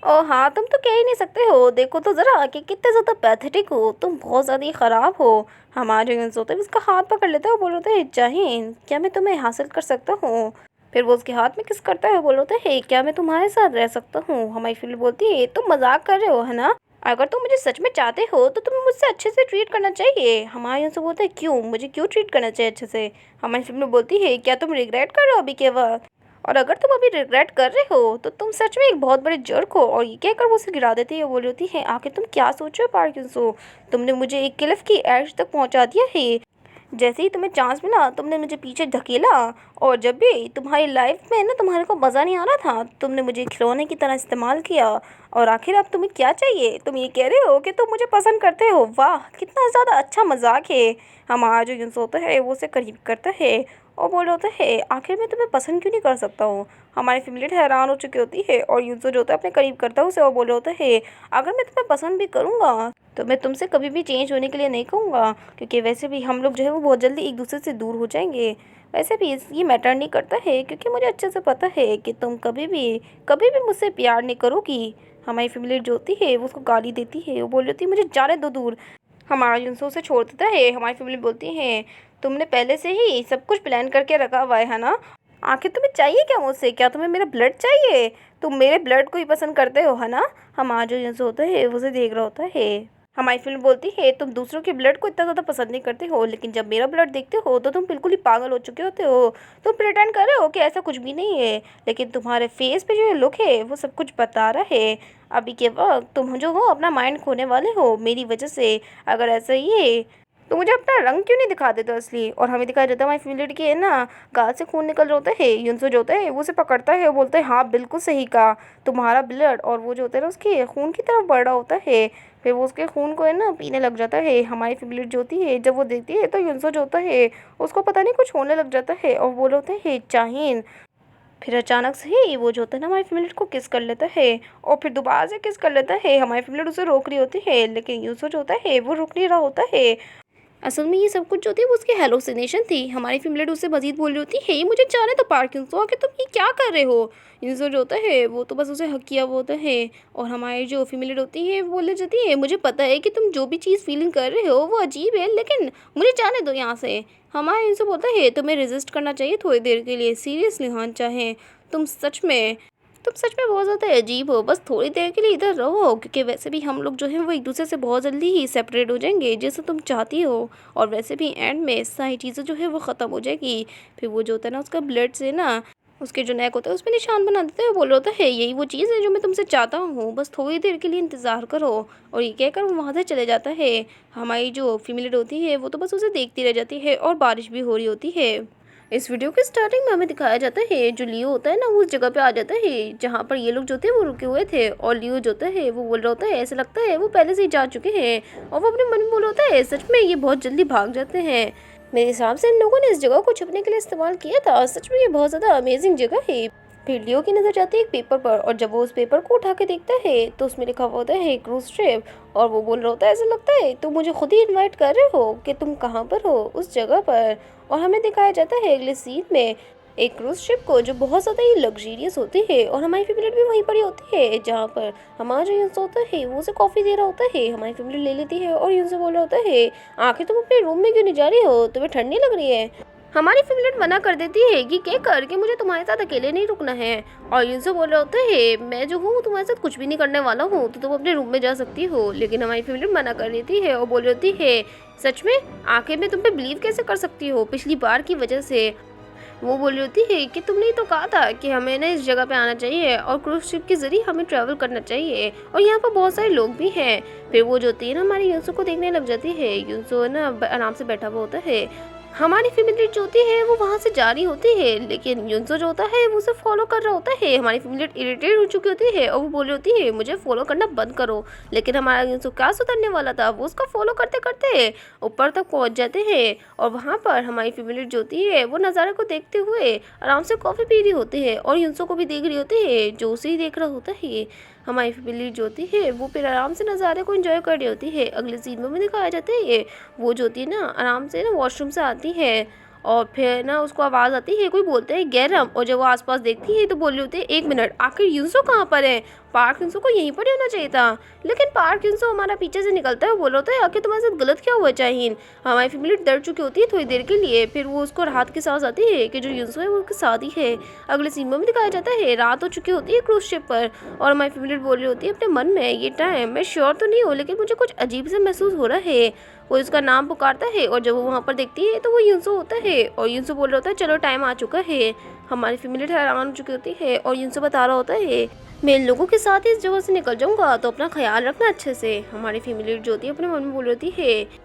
A: ओ हाँ, तुम तो कह ही नहीं सकते हो। देखो तो ज़रा कि कितने ज़्यादा पैथेटिक हो तुम, बहुत ज़्यादा ही ख़राब हो। हमारे जो होता है उसका हाथ पकड़ लेता है और बोल होता है, जाहिन क्या मैं तुम्हें हासिल कर सकता हूँ? फिर वो उसके हाथ में किस करता है, बोल होता है, क्या मैं तुम्हारे साथ रह सकता हूँ? हमारी फिल्म बोलती है, तुम मजाक कर रहे हो है ना? अगर तुम मुझे सच में चाहते हो तो तुम्हें मुझसे अच्छे से ट्रीट करना चाहिए। हमारे यहाँ से बोलता है, क्यों, मुझे क्यों ट्रीट करना चाहिए अच्छे से? हमारी फिल्म बोलती है, क्या तुम रिग्रेट कर रहे हो अभी के वक्त? और अगर तुम अभी रिग्रेट कर रहे हो तो तुम सच में एक बहुत बड़े जर्क हो। और ये कहकर वो उसे गिरा देती है, बोली होती है, आखिर तुम क्या सोच रहे हो पार्किंसो? तुमने मुझे एक क्लिफ की एज तक पहुंचा दिया है। जैसे ही तुम्हें चांस मिला तुमने मुझे पीछे धकेला, और जब भी तुम्हारी लाइफ में ना तुम्हारे को मज़ा नहीं आ रहा था तुमने मुझे खिलौने की तरह इस्तेमाल किया। और आखिर अब तुम्हें क्या चाहिए? तुम ये कह रहे हो कि तुम मुझे पसंद करते हो। वाह, कितना ज़्यादा अच्छा मजाक है। हमारा जो युनसो होता है वो उसे करीब करता है और बोल होता है, आखिर मैं तुम्हें पसंद क्यों नहीं कर सकता हूँ? हमारी फैमिली हैरान हो चुकी होती है और युनसो जो होता है अपने करीब करता है उसे और बोल होता है, अगर मैं तुम्हें पसंद भी करूँगा तो मैं तुमसे कभी भी चेंज होने के लिए नहीं कहूँगा, क्योंकि वैसे भी हम लोग जो है वो बहुत जल्दी एक दूसरे से दूर हो जाएंगे। वैसे भी ये मैटर नहीं करता है, क्योंकि मुझे अच्छे से पता है कि तुम कभी भी मुझसे प्यार नहीं करोगी। हमारी फैमिली जो होती है वो उसको गाली देती है, वो बोल होती है, मुझे जाने दो दूर। हमारा युनसो उसे छोड़ देता है। हमारी फैमिली बोलती है, तुमने पहले से ही सब कुछ प्लान करके रखा हुआ है ना? आखिर तुम्हें चाहिए क्या मुझसे? क्या तुम्हें मेरा ब्लड चाहिए? तुम मेरे ब्लड को ही पसंद करते हो है ना? हमारा जो युनसो होता है वो उसे देख रहा होता है। हमारी फिल्म बोलती है, तुम दूसरों के ब्लड को इतना ज़्यादा पसंद नहीं करते हो, लेकिन जब मेरा ब्लड देखते हो तो तुम बिल्कुल ही पागल हो चुके होते हो। तुम प्रिटेंड कर रहे हो कि ऐसा कुछ भी नहीं है, लेकिन तुम्हारे फेस पे जो लुक है वो सब कुछ बता रहा है। अभी के वक्त तुम जो हो अपना माइंड खोने वाले हो मेरी वजह से। अगर ऐसा ही है तो मुझे अपना रंग क्यों नहीं दिखा देता असली? और हमें दिखाया जाता है हमारी फीमेल लड़की है ना, गाल से खून निकल रहा होता है। युनसो जो होता है वो उसे पकड़ता है और बोलता है, हाँ बिल्कुल सही कहा, तुम्हारा ब्लड। और वो जो होता है ना उसके खून की तरफ बढ़ रहा होता है। फिर वो उसके खून को है ना पीने लग जाता है। हमारी फीमेल जो होती है जब वो देखती है तो युनसो जो होता है उसको पता नहीं कुछ होने लग जाता है और वो होता है, चाहिए। फिर अचानक से ही वो जो होता है ना हमारी फैमिली को किस कर लेता है और फिर दोबारा से किस कर लेता है। हमारी फैमिली उसे रोक रही होती है, लेकिन यूसो जो होता है वो रुक नहीं रहा होता है। असल में ये सब कुछ जो थी वो उसकी हेलोसिनेशन थी। हमारी फीमेल उससे मजीद बोल रही होती है, ये मुझे जाने तो पार्किंसो, आके तुम ये क्या कर रहे हो? यूसो जो होता है वो तो बस उसे हक किया वो होता है। और हमारी जो फीमेल होती है वो बोले जाती है, मुझे पता है कि तुम जो भी चीज़ फीलिंग कर रहे हो वो अजीब है, लेकिन मुझे जाने दो यहाँ से। हमारा इनसे बोलता है, तुम्हें रेजिस्ट करना चाहिए थोड़ी देर के लिए, सीरियसली हाँ चाहें तुम सच में बहुत ज़्यादा अजीब हो। बस थोड़ी देर के लिए इधर रहो, क्योंकि वैसे भी हम लोग जो हैं वो एक दूसरे से बहुत जल्दी ही सेपरेट हो जाएंगे जैसे तुम चाहती हो। और वैसे भी एंड में सारी चीज़ें जो है वो ख़त्म हो जाएगी। फिर वो जो होता है ना उसका ब्लड से ना उसके जो नेक होता है उस पे निशान बना देता है। बोल रहा होता है यही वो चीज़ है जो मैं तुमसे चाहता हूँ, बस थोड़ी देर के लिए इंतज़ार करो। और ये कहकर वो वहाँ से चले जाता है। हमारी जो फीमेल होती है वो तो बस उसे देखती रह जाती है और बारिश भी हो रही होती है। इस वीडियो के स्टार्टिंग में हमें दिखाया जाता है जो लियो होता है ना वो उस जगह पे आ जाता है जहाँ पर ये लोग जो थे वो रुके हुए थे। और लियो जो होता है वो बोल रहा होता है ऐसा लगता है वो पहले से ही जा चुके हैं। और वो अपने मन में बोल रहा होता है सच में ये बहुत जल्दी भाग जाते हैं। मेरे हिसाब से इन लोगों ने इस जगह को छुपने के लिए इस्तेमाल किया था। सच में ये बहुत ज़्यादा अमेजिंग जगह है। फिर लियो की नज़र जाती है एक पेपर पर और जब वो उस पेपर को उठा के देखता है तो उसमें लिखा हुआ होता है क्रूज ट्रिप। और वो बोल रहा होता है ऐसा लगता है तुम मुझे खुद ही इनवाइट कर रहे हो कि तुम कहाँ पर हो उस जगह पर। और हमें दिखाया जाता है अगले सीन में एक क्रूज शिप को जो बहुत ज़्यादा ही लग्जरियस होती है। और हमारी फैमिली भी वहीं पर ही होती है जहाँ पर हमारा जो यूंस होता है वो उसे कॉफ़ी दे रहा होता है। हमारी फैमिली ले लेती है और यूंस से बोल रहा होता है आखिर तुम अपने रूम में क्यों नहीं जा रही हो, तुम्हें ठंड नहीं लग रही है। हमारी फैमिली मना कर देती है कि क्या करके मुझे तुम्हारे साथ अकेले नहीं रुकना है। और यूंस बोल रहा होता है मैं जो हूँ तुम्हारे साथ कुछ भी नहीं करने वाला हूँ तो तुम अपने रूम में जा सकती हो। लेकिन हमारी फैमिली मना कर देती है और बोल रही होती है सच में आखिर मैं तुम पे बिलीव कैसे कर सकती हो पिछली बार की वजह से। वो बोल रही होती है कि तुमने ही तो कहा था कि हमें ना इस जगह पे आना चाहिए और क्रूज शिप के जरिए हमें ट्रैवल करना चाहिए और यहाँ पर बहुत सारे लोग भी हैं। फिर वो जो होती है ना हमारी यूंसो को देखने लग जाती है। यूंसो ना आराम से बैठा हुआ होता है। हमारी फैमिली जो होती है वो वहाँ से जा रही होती है लेकिन यूंसो जो होता है वो उसे फॉलो कर रहा होता है। हमारी फैमिली इरिटेट हो चुकी होती है और वो बोल रही होती है मुझे फॉलो करना बंद करो। लेकिन हमारा यूंसो क्या सुधरने वाला था, वो उसका फॉलो करते करते ऊपर तक पहुँच जाते हैं। और वहाँ पर हमारी फैमिली जो होती है वो नज़ारे को देखते हुए आराम से कॉफ़ी पी रही होती है और यूंसो को भी देख रही होती है जो उसे ही देख रहा होता है। हमारी फैमिली जो होती है वो फिर आराम से नज़ारे को एंजॉय कर रही होती है। अगले सीन में भी दिखाया जाता है वो जो होती है ना आराम से ना वॉशरूम से आती है और फिर ना उसको आवाज़ आती है कोई बोलता है गैरम। और जब वो आसपास देखती है तो बोल रही होती है एक मिनट आखिर यूंसो कहाँ पर है, पार्क यूंसो को यहीं पर ही होना चाहिए था। लेकिन पार्क यूंसो हमारा पीछे से निकलता है और बोल रहा होता है आखिर तुम्हारे साथ गलत क्या हुआ चाहिए। हमारी फैमिली डर चुकी होती है थोड़ी देर के लिए। फिर वो उसको राहत की सांस आती है कि जो यूंसो है वो उसके साथ ही है। अगले सीन में भी दिखाया जाता है रात हो चुकी होती है क्रूज शिप पर और हमारी फैमिली बोल रही होती है अपने मन में ये टाइम मैं श्योर तो नहीं हूँ लेकिन मुझे कुछ अजीब सा महसूस हो रहा है। वो उसका नाम पुकारता है और जब वो वहाँ पर देखती है तो वो यूंसो होता है और यूंसो बोल रहा होता है चलो टाइम आ चुका है। हमारी फैमिली हैरान हो चुकी होती है और यूंसो बता रहा होता है मैं इन लोगों के साथ इस जगह से निकल जाऊंगा तो अपना ख्याल रखना अच्छे से। हमारी फैमिली जो होती है अपने मन में बोल रही होती है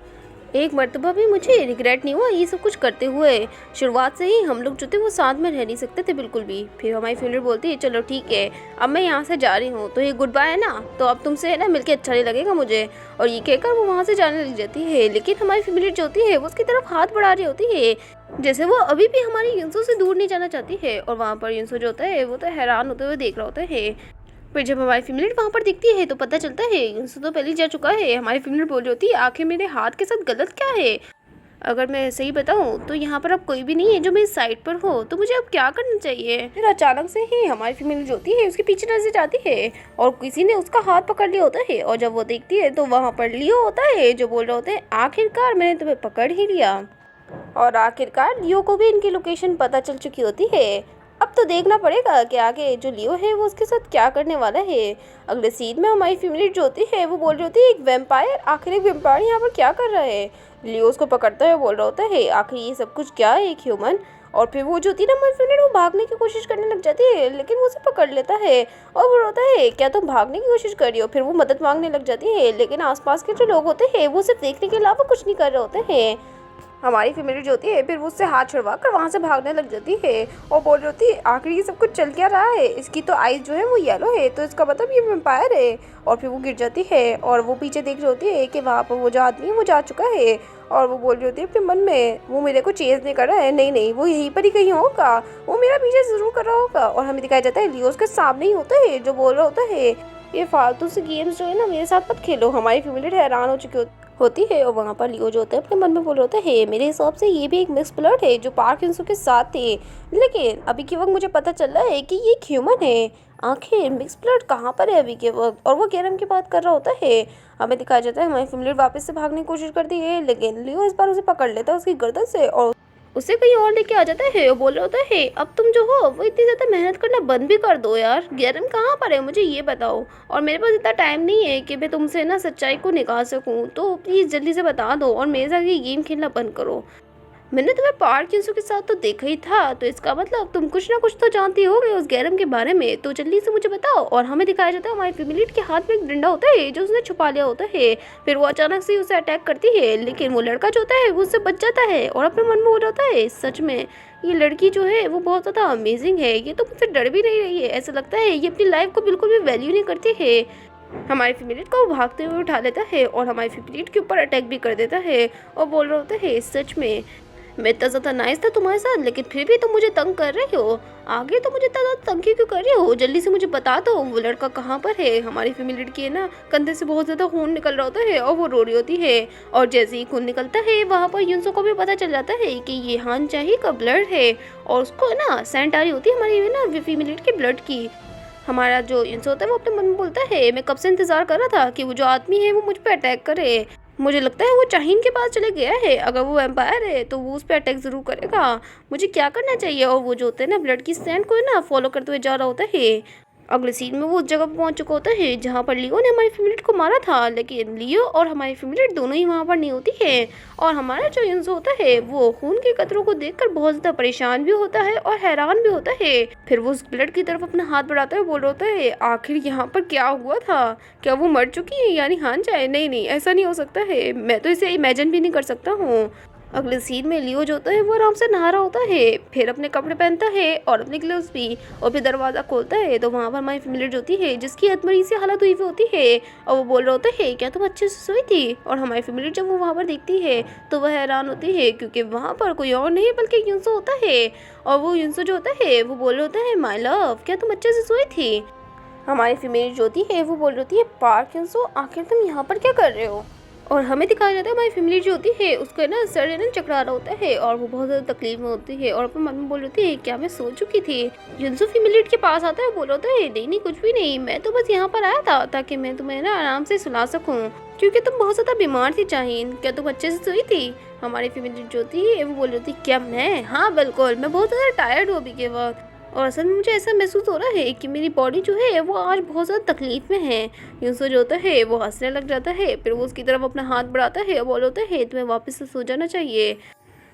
A: एक मर्तबा भी मुझे रिग्रेट नहीं हुआ ये सब कुछ करते हुए। शुरुआत से ही हम लोग जो थे वो साथ में रह नहीं सकते थे बिल्कुल भी। फिर हमारी फैमिली बोलती है चलो ठीक है अब मैं यहाँ से जा रही हूँ तो ये गुड बाय है ना, तो अब तुमसे है ना मिलके अच्छा नहीं लगेगा मुझे। और ये कहकर वो वहाँ से जाने लग जाती है। लेकिन हमारी फैमिली जो होती है वो उसकी तरफ हाथ बढ़ा रही होती है जैसे वो अभी भी हमारी यूंसो से दूर नहीं जाना चाहती है। और वहाँ पर यूंसो जो होता है वो तो हैरान होते हुए देख रहा होता है। फिर जब हमारी फैमिली वहाँ पर दिखती है तो पता चलता है यूंसो तो पहले जा चुका है। हमारी फैमिली बोल रही होती है आखिर मेरे हाथ के साथ गलत क्या है, अगर मैं सही बताऊं तो यहाँ पर अब कोई भी नहीं है जो मेरी साइड पर हो तो मुझे अब क्या करना चाहिए। फिर अचानक से ही हमारी फैमिली जो होती है उसके पीछे नजर जाती है और किसी ने उसका हाथ पकड़ लिया होता है। और जब वो देखती है तो वहाँ पर लियो होता है जो बोल रहा होता है आखिरकार मैंने तुम्हें पकड़ ही लिया। और आखिरकार लियो को भी इनकी लोकेशन पता चल चुकी होती है। अब तो देखना पड़ेगा कि आगे जो लियो है वो उसके साथ क्या करने वाला है। अगले सीन में हमारी फैमिली जो होती है वो बोल रही होती है एक वेम्पायर, आखिर एक वेम्पायर यहाँ पर क्या कर रहा है। लियो उसको पकड़ता है बोल रहा होता है आखिर ये सब कुछ क्या है एक ह्यूमन। और फिर वो जो होती है ना हमारी फैमिली वो भागने की कोशिश करने लग जाती है लेकिन वो उसे पकड़ लेता है और वो होता है क्या तुम भागने की कोशिश कर रही हो। फिर वो मदद मांगने लग जाती है लेकिन आसपास के जो लोग होते हैं वो सिर्फ देखने के अलावा कुछ नहीं कर रहे होते हैं। हमारी फैमिली जो होती है फिर वो उससे हाथ छुड़वा कर वहाँ से भागने लग जाती है और बोल रही होती है आखिर ये सब कुछ चल क्या रहा है, इसकी तो आईज जो है वो येलो है तो इसका मतलब ये वेम्पायर है। और फिर वो गिर जाती है और वो पीछे देख रही होती है कि वहाँ पर वो जो आदमी है वो जा चुका है। और वो बोल रही होती है अपने मन में वो मेरे को चेज नहीं कर रहा है, नहीं नहीं वो यहीं पर ही कहीं होगा, वो मेरा पीछे ज़रूर कर रहा होगा। और हमें दिखाया जाता है लियो उसके सामने ही होता है जो बोल रहा होता है ये फालतू से गेम्स जो है ना मेरे साथ मत खेलो। हमारी फैमिली हैरान हो चुकी होती है और वहाँ पर लियो जो होता है अपने मन में बोल रहा होता है मेरे हिसाब से ये भी एक मिक्स ब्लड है जो पार्क यूंसो के साथ थे। लेकिन अभी के वक्त मुझे पता चल रहा है कि ये एक ह्यूमन है, आखिर मिक्स ब्लड कहाँ पर है अभी के वक्त। और वो गैरम की बात कर रहा होता है। हमें दिखाया जाता है हमारी फैमिली वापस से भागने की कोशिश करती है लेकिन लियो इस बार उसे पकड़ लेता है उसकी गर्दन से और उसे कहीं और लेके आ जाता है और बोल रहा होता है अब तुम जो हो वो इतनी ज़्यादा मेहनत करना बंद भी कर दो यार, गैरम कहाँ पर है मुझे ये बताओ और मेरे पास इतना टाइम नहीं है कि मैं तुमसे ना सच्चाई को निकाल सकूँ, तो प्लीज़ जल्दी से बता दो और मेरे साथ ये गेम खेलना बंद करो। मैंने तुम्हें पार्किंसो के साथ तो देखा ही था, तो इसका मतलब तुम कुछ ना कुछ तो जानती होगे उस गैरम के बारे में, तो जल्दी से मुझे बताओ। और हमें दिखाया जाता है हमारी फैमिली के हाथ में एक डंडा होता है जो उसने छुपा लिया होता है। फिर वो अचानक से उसे अटैक करती है, लेकिन वो लड़का जो होता है वो उससे बच जाता है और अपने मन में बोल रहा होता है, सच में ये लड़की जो है वो बहुत ज़्यादा अमेजिंग है, ये तो मुझसे डर भी नहीं रही है। ऐसा लगता है ये अपनी लाइफ को बिल्कुल भी वैल्यू नहीं करती है। हमारी फैमिली को भागते हुए उठा लेता है और हमारी फैमिली के ऊपर अटैक भी कर देता है और बोल रहा होता है, सच में मैं इतना ज़्यादा नाइस था तुम्हारे साथ, लेकिन फिर भी तुम मुझे तंग कर रहे हो। आगे तो मुझे इतना ज़्यादा तंग क्यों कर रहे हो? जल्दी से मुझे बता दो वो लड़का कहाँ पर है। हमारी फैमिली की है ना कंधे से बहुत ज़्यादा खून निकल रहा होता है और वो रो रही होती है। और जैसे ही खून निकलता है वहाँ पर युनसो को भी पता चल जाता है कि ये हान चाही का ब्लड है और उसको है ना सेंट आ रही होती है हमारी है ना फैमिली के ब्लड की। हमारा जो युनसो होता है वो अपने मन में बोलता है, मैं कब से इंतज़ार कर रहा था कि वो जो आदमी है वो मुझ पर अटैक करे। मुझे लगता है वो चाहीन के पास चले गया है, अगर वो वैम्पायर है तो वो उस पर अटैक ज़रूर करेगा। मुझे क्या करना चाहिए? और वो जो होता है ना ब्लड की सैंड को है ना फॉलो करते हुए जा रहा होता है। अगले सीन में वो उस जगह पर पहुंच चुका होता है जहां पर लियो ने हमारी फैमिली को मारा था, लेकिन लियो और हमारी फैमिली दोनों ही वहां पर नहीं होती है। और हमारा जो युनसो होता है वो खून के कतरों को देखकर बहुत ज़्यादा परेशान भी होता है और हैरान भी होता है। फिर वो उस ब्लड की तरफ अपना हाथ बढ़ाता है, बोल रहा होता है, आखिर यहाँ पर क्या हुआ था? क्या वो मर चुकी है यानी हान चाहे? नहीं नहीं, ऐसा नहीं हो सकता है, मैं तो इसे इमेजिन भी नहीं कर सकता हूँ। अगले सीन में लियो जो होता है वो आराम से नहा रहा होता है, फिर अपने कपड़े पहनता है और अपने ग्लव्स भी, और फिर दरवाज़ा खोलता है तो वहाँ पर हमारी फैमिली जो होती है जिसकी अधमरी सी हालत हुई होती है, और वो बोल रहा होता है, क्या तुम अच्छे से सोई थी? और हमारी फैमिली जब वो वहाँ पर देखती है तो वह हैरान होती है क्योंकि वहाँ पर कोई और नहीं बल्कि युनसो होता है। और वो युनसो जो होता है वो बोल रहा होता है, माय लव क्या तुम अच्छे से सोई थी? हमारी फैमिली जो होती है वो बोल रही होती है, पार्क युनसो आखिर तुम यहाँ पर क्या कर रहे हो? और हमें दिखाया जाता है हमारी फैमिली जो होती है उसका ना सर है ना चकरा रहा होता है और वो बहुत ज़्यादा तकलीफ में होती है और अपनी मम्मी बोल रही थी, क्या मैं सो चुकी थी? युनसो फैमिली के पास आता है, बोल रहा होता है, नहीं नहीं कुछ भी नहीं, मैं तो बस यहाँ पर आया था ताकि मैं तुम्हें ना आराम से सुला सकूँ क्योंकि तुम बहुत ज़्यादा बीमार थी चाहिन। क्या तुम अच्छे से सोई थी? हमारी फैमिली जो थी वो बोल रही थी, क्या मैं? हाँ बिल्कुल, मैं बहुत ज़्यादा टायर्ड हूँ अभी के वक्त, और असल में मुझे ऐसा महसूस हो रहा है कि मेरी बॉडी जो है वो आज बहुत ज़्यादा तकलीफ में है। युनसो जो होता है वो हंसने लग जाता है, फिर वो उसकी तरफ अपना हाथ बढ़ाता है और बोल होता है, तुम्हें वापस से सो जाना चाहिए।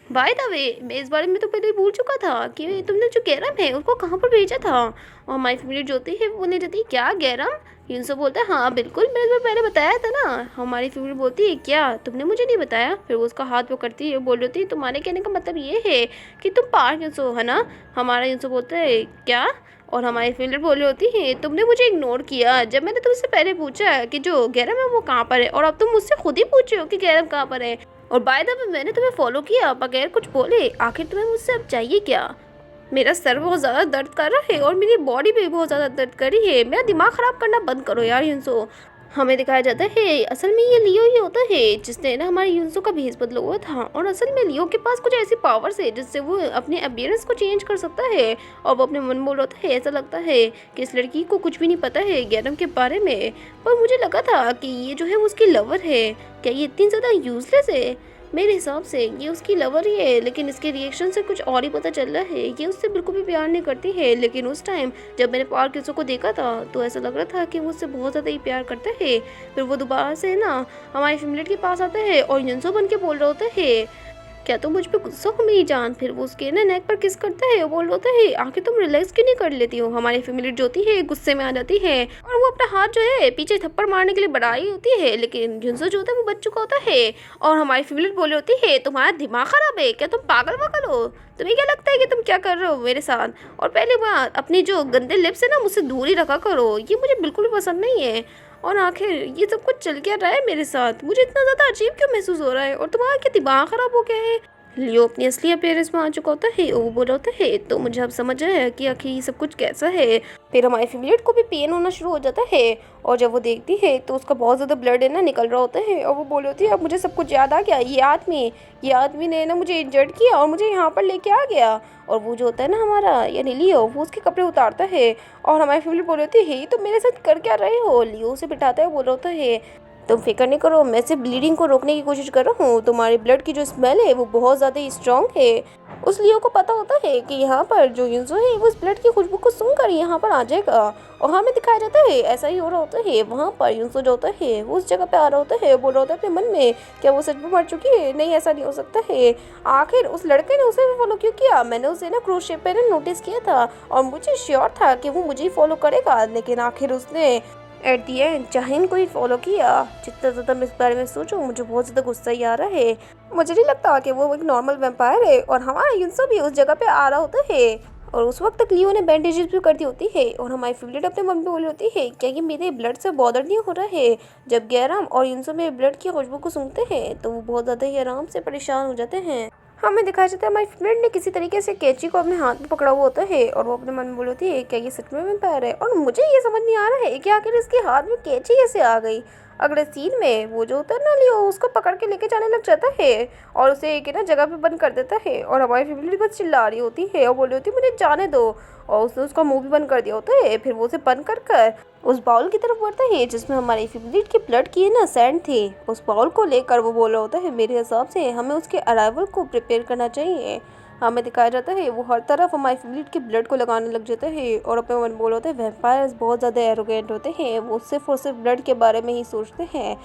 A: बाय द वे मैं इस बारे में तो पहले ही भूल चुका था कि तुमने जो गैरम है उसको कहाँ पर भेजा था। और हमारी फैमिली जो होती है वो बोलने जाती है, क्या गैरम? युनसो बोलता है, हाँ बिल्कुल, मैंने तुम्हें पहले बताया था ना। हमारी फैमिली बोलती है, क्या तुमने मुझे नहीं बताया? फिर वो उसका हाथ पकड़ती है, बोल रही थी, तुम्हारे कहने का मतलब ये है कि तुम पार्क युनसो है ना? हमारा युनसो बोलता है, क्या? और हमारी फैमिली बोल रही होती है, तुमने मुझे इग्नोर किया जब मैंने तुमसे पहले पूछा कि जो गैरम है वो कहाँ पर है, और अब तुम मुझसे खुद ही पूछ रहे हो कि गैरम कहाँ पर है। और बाय द वे मैंने तुम्हें फॉलो किया बगैर कुछ बोले, आखिर तुम्हें मुझसे अब चाहिए क्या? मेरा सर बहुत ज़्यादा दर्द कर रहा है और मेरी बॉडी भी बहुत ज़्यादा दर्द कर रही है, मेरा दिमाग ख़राब करना बंद करो यार युनसो। हमें दिखाया जाता है असल में ये लियो ही होता है जिसने ना हमारे युनसो का भेस बदला हुआ था, और असल में लियो के पास कुछ ऐसी पावर्स है जिससे वो अपने अपीयरेंस को चेंज कर सकता है। और वो अपने मन बोल रहा था, ऐसा लगता है कि इस लड़की को कुछ भी नहीं पता है गैरम के बारे में, पर मुझे लगा था कि ये जो है वो उसकी लवर है। क्या ये इतनी ज़्यादा यूजलेस है? मेरे हिसाब से ये उसकी लवर ही है, लेकिन इसके रिएक्शन से कुछ और ही पता चल रहा है, ये उससे बिल्कुल भी प्यार नहीं करती है। लेकिन उस टाइम जब मैंने पार्क युनसो को देखा था तो ऐसा लग रहा था कि वो उससे बहुत ज़्यादा ही प्यार करता है। फिर वो दोबारा से ना हमारी फैमिली के पास आता है और युनसो बन के बोल रहा होता है, क्या तुम मुझ पे गुस्सा हो मेरी जान? फिर वो उसके ना नेक पर किस करता है और बोल रहा होता है, आखिर तुम रिलैक्स क्यों नहीं कर लेती हो? हमारी फैमिली जो होती है गुस्से में आ जाती है और वो अपना हाथ जो है पीछे थप्पड़ मारने के लिए बढ़ाई होती है, लेकिन युनसो जो होता है वो बच चुका होता है। और हमारी फैमिली बोल रही होती है, तुम्हारा दिमाग खराब है क्या? तुम पागल वागल हो? तुम्हें क्या लगता है कि तुम क्या कर रहे हो मेरे साथ? और पहली बात, अपनी जो गंदे लिप्स है ना मुझसे दूर ही रखा करो, ये मुझे बिल्कुल भी पसंद नहीं है। और आखिर ये सब कुछ चल क्या रहा है मेरे साथ? मुझे इतना ज़्यादा अजीब क्यों महसूस हो रहा है? और तुम्हारा क्या दिमाग ख़राब हो गया है? लियो अपनी असली अपीयरेंस में आ चुका होता है, वो बोल होता है, तो मुझे अब समझ आया कि आखिर ये सब कुछ कैसा है। फिर हमारी फैमिली को भी पेन होना शुरू हो जाता है और जब वो देखती है तो उसका बहुत ज़्यादा ब्लड है ना निकल रहा होता है, और वो बोल होती है, अब मुझे सब कुछ याद आ गया, ये आदमी ने ना मुझे इंजर्ड किया और मुझे यहाँ पर लेके आ गया। और वो जो होता है ना हमारा यानी लियो, वो उसके कपड़े उतारता है और हमारी फैमिली बोल होती है, तो मेरे साथ कर क्या रहे हो? लियो उसे बिठाता है, बोल होता है, तुम फिक्र नहीं करो, मैं सिर्फ ब्लीडिंग को रोकने की कोशिश कर रहा हूँ, तुम्हारे ब्लड की जो स्मेल है वो बहुत ज़्यादा ही स्ट्रॉन्ग है। उस लियो को पता होता है कि यहाँ पर जो युनसो है वो उस ब्लड की खुशबू को सूंघकर यहाँ पर आ जाएगा, और हमें दिखाया जाता है ऐसा ही हो रहा होता है। वहाँ पर युनसो जो होता है वो उस जगह पे आ रहा होता है, बोल रहा होता है अपने मन में क्या वो सच में मर चुकी है, नहीं ऐसा नहीं हो सकता है। आखिर उस लड़के ने उसे भी फॉलो क्यों किया? मैंने उसे ना क्रूज शिप पे ना नोटिस किया था और मुझे श्योर था कि वो मुझे ही फॉलो करेगा, लेकिन आखिर उसने एट दी एंड जाहिन को ही फॉलो किया। जितना ज़्यादा मैं इस बारे में सोचूं मुझे बहुत ज़्यादा गुस्सा ही आ रहा है। मुझे नहीं लगता कि वो एक नॉर्मल वैम्पायर है, और हमारा युनसो भी उस जगह पे आ रहा होता है। और उस वक्त तक लियो ने बैंडेजेस भी कर दी होती है, और हमारी फेवरेट अपने मन में बोली होती है क्या ये मेरे ब्लड से बॉदर नहीं हो रहा है। जब गैरम और युनसो मेरे ब्लड की खुशबू को सूंघते हैं तो वो बहुत ज़्यादा ही आराम से परेशान हो जाते हैं। हमें दिखाया जाता है हमारी फ्रेंड ने किसी तरीके से कैची को अपने हाथ में पकड़ा हुआ होता है, और वो अपने मन में बोली होती है क्या ये सच में वैम्पायर है। और मुझे ये समझ नहीं आ रहा है कि आखिर इसके हाथ में कैची कैसे आ गई। अगले सीन में वो जो होता है ना लियो उसको पकड़ के लेके जाने लग जाता है, और उसे एक ना जगह पे बंद कर देता है, और हमारी फैमिली बस चिल्ला रही होती है और बोल रही होती है मुझे जाने दो, और उसने उसका मुंह भी बंद कर दिया होता है। फिर वो उसे बंद कर उस बाउल की तरफ बढ़ता है जिसमें हमारी फेवरेट के ब्लड की ना सैंड थी। उस बाउल को लेकर वो बोल रहा होता है मेरे हिसाब से हमें उसके अराइवल को प्रिपेयर करना चाहिए। हमें दिखाया जाता है वो हर तरफ हमारी फेवरेट के ब्लड को लगाने लग जाता है, और अपने मन बोल होता है वैम्पायर्स बहुत ज़्यादा एरोगेंट होते हैं, वो सिर्फ और सिर्फ ब्लड के बारे में ही सोचते हैं,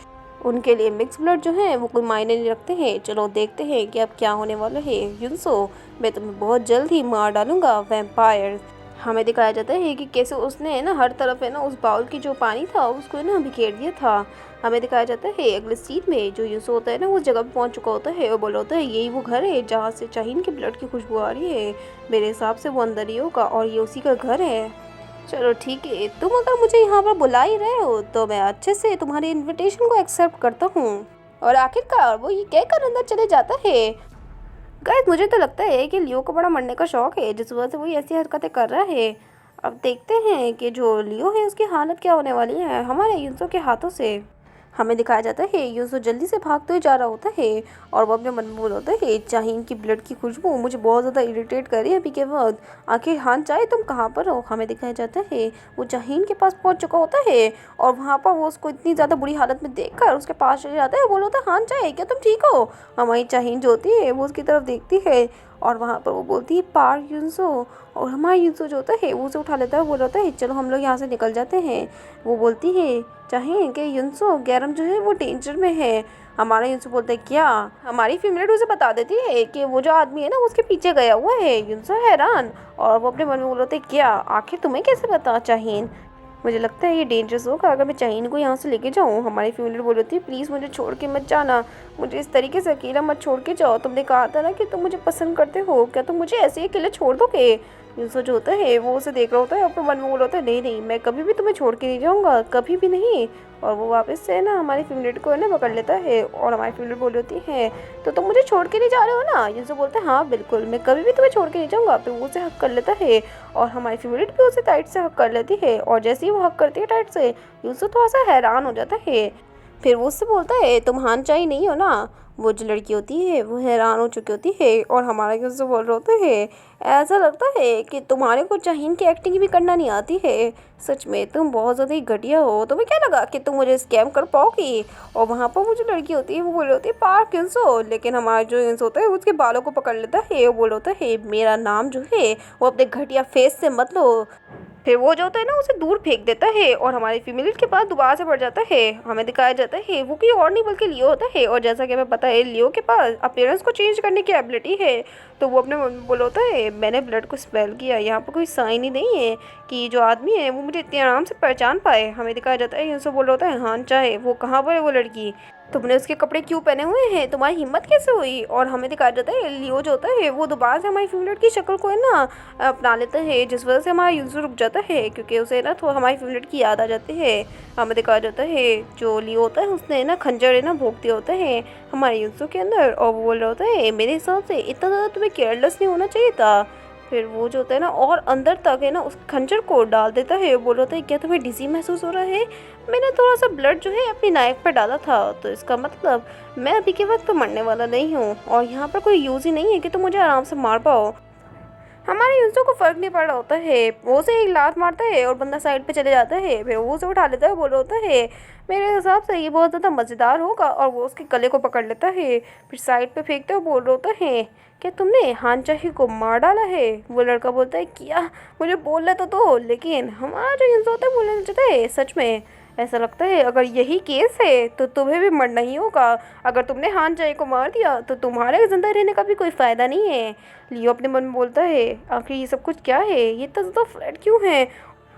A: उनके लिए मिक्स ब्लड जो है वो कोई मायने नहीं रखते हैं। चलो देखते हैं कि अब क्या होने वाला है। युनसो मैं तुम्हें बहुत जल्द ही मार डालूंगा वैम्पायर। हमें दिखाया जाता है कि कैसे उसने ना हर तरफ है ना उस बाउल की जो पानी था उसको ना बिखेर दिया था। हमें दिखाया जाता है अगले सीन में जो युनसो होता है ना उस जगह पे पहुंच चुका होता है और बोला होता है यही वो घर है जहाँ से चाहीन के ब्लड की खुशबू आ रही है। मेरे हिसाब से वो अंदर ही होगा और ये उसी का घर है। चलो ठीक है, तुम अगर मुझे यहाँ पर बुला ही रहे हो तो मैं अच्छे से तुम्हारी इनविटेशन को एक्सेप्ट करता हूँ। और आखिरकार वो ये कहकर अंदर चले जाता है। गाइस मुझे तो लगता है कि लियो को बड़ा मरने का शौक है जिस वजह से वो ऐसी हरकतें कर रहा है। अब देखते हैं कि जो लियो है उसकी हालत क्या होने वाली है हमारे युनसो के हाथों से। हमें दिखाया जाता है युनसो जल्दी से भागते हुए जा रहा होता है, और वो अपने मन में बोल होता है चाहीन की ब्लड की खुशबू मुझे बहुत ज़्यादा इरिटेट कर रही है अभी के वक्त। आखिर हाँ चाहे तुम कहाँ पर हो। हमें दिखाया जाता है वो चाहीन के पास पहुँच चुका होता है, और वहाँ पर वो उसको इतनी ज़्यादा बुरी हालत में देखकर उसके पास चले जाता है। बोल होता है हाँ चाहे क्या तुम ठीक हो। हमारी चाहीन जो होती है वो उसकी तरफ देखती है, और वहाँ पर वो बोलती है पार युनसो, और हमारा युनसो जो होता है वो उसे उठा लेता है। बोल होता है चलो हम लोग यहाँ से निकल जाते हैं। वो बोलती है चाहे कि युनसो गैरम जो है वो डेंजर में है। हमारा युनसो बोलता है क्या। हमारी फीमेल उसे बता देती है कि वो जो आदमी है ना उसके पीछे गया हुआ है। युनसो हैरान, और वो अपने मन में बोल होते क्या आखिर तुम्हें कैसे पता चाहीन। मुझे लगता है ये डेंजरस होगा अगर मैं चाहीन को यहाँ से लेके जाऊँ। हमारी फीमेल बोल होती है प्लीज़ मुझे छोड़ के मत जाना, मुझे इस तरीके से अकेला मत छोड़ के जाओ। तुमने कहा था ना कि तुम मुझे पसंद करते हो, क्या तुम मुझे ऐसे ही अकेले छोड़ दोगे। युनसो जो होता है वो उसे देख रहा होता है, अपने मन में बोल होता है नहीं नहीं मैं कभी भी तुम्हें छोड़ के नहीं जाऊँगा, कभी भी नहीं। और वो वापस से ना हमारी फीमेल को ना पकड़ लेता है, और हमारी फीमेल बोल होती है तो तुम मुझे छोड़ के नहीं जा रहे हो ना। युनसो बोलता है हाँ बिल्कुल मैं कभी भी तुम्हें छोड़ के नहीं जाऊँगा। फिर वो उसे हक कर लेता है, और हमारी फीमेल भी उसे टाइट से हक कर लेती है, और जैसे ही वो हक करती है टाइट से युनसो थोड़ा सा हैरान हो जाता है। फिर वो उससे बोलता है तुम हानचाई नहीं हो ना। वो जो लड़की होती है वो हैरान हो चुकी होती है, और हमारा उससे बोल रहा होता है ऐसा लगता है कि तुम्हारे को चाहीन की एक्टिंग भी करना नहीं आती है। सच में तुम बहुत ज़्यादा ही घटिया हो, तुम्हें क्या लगा कि तुम मुझे स्कैम कर पाओगी। और वहाँ पर वो जो लड़की होती है वो बोल रही होती है पार्क युनसो, लेकिन हमारा जो युनसो होता है वो उसके बालों को पकड़ लेता है। वो बोल होता है मेरा नाम जो है वो अपने घटिया फेस से मत लो। फिर वो जो होता है ना उसे दूर फेंक देता है, और हमारी फीमेल के पास दोबारा से बढ़ जाता है। हमें दिखाया जाता है वो कोई और नहीं बल्कि लियो होता है, और जैसा कि हमें पता है लियो के पास अपीयरेंस को चेंज करने की एबिलिटी है। तो वो अपने मन में बोल होता है मैंने ब्लड को स्मेल किया, यहाँ पर कोई साइन ही नहीं है कि जो आदमी है वो मुझे इतने आराम से पहचान पाए। हमें दिखाया जाता है यूँ बोल होता है हाँ चाहे वो कहाँ पर है वो लड़की, तुमने उसके कपड़े क्यों पहने हुए हैं, तुम्हारी हिम्मत कैसे हुई। और हमें दिखाया जाता है लियो जो होता है वो दोबारा से हमारी फीमेल की शक्ल को है ना अपना लेता है, जिस वजह से हमारा यूज़र रुक जाता है क्योंकि उसे ना थोड़ा हमारी फीमेल की याद आ जाती है। हमें दिखाया जाता है जो लियो होता है उसने ना खंजर है ना भोंक दिया होता है हमारे यूज़र के अंदर, और वो बोल रहा होता है मेरे हिसाब से इतना ज़्यादा तुम्हें केयरलेस नहीं होना चाहिए था। फिर वो जो होता है ना और अंदर तक है ना उस खंजर को डाल देता है। बोल होता है क्या तुम्हें डिजी महसूस हो रहा है, मैंने थोड़ा सा ब्लड जो है अपनी नाइफ पर डाला था, तो इसका मतलब मैं अभी के वक्त तो मरने वाला नहीं हूँ, और यहाँ पर कोई यूज़ ही नहीं है कि तुम मुझे आराम से मार पाओ। हमारे यूज़र को फ़र्क नहीं पड़ रहा होता है, वो उसे एक लात मारता है और बंदा साइड पे चले जाता है। फिर वो उसे उठा लेता है, बोल रहा होता है मेरे हिसाब से ये बहुत ज़्यादा मज़ेदार होगा, और वो उसके गले को पकड़ लेता है, फिर साइड पे फेंकता है और बोल रहा होता है क्या तुमने हान चाही को मार डाला है। वो लड़का बोलता है क्या, मुझे बोलना तो दो। लेकिन हमारा जो यूज़र होता है बोलना नहीं चाहता है। सच में ऐसा लगता है अगर यही केस है तो तुम्हें भी मरना ही होगा। अगर तुमने हान चाही को मार दिया तो तुम्हारे ज़िंदा रहने का भी कोई फ़ायदा नहीं है। लियो अपने मन में बोलता है आखिर ये सब कुछ क्या है, ये इतना ज़्यादा फ्लैट क्यों है,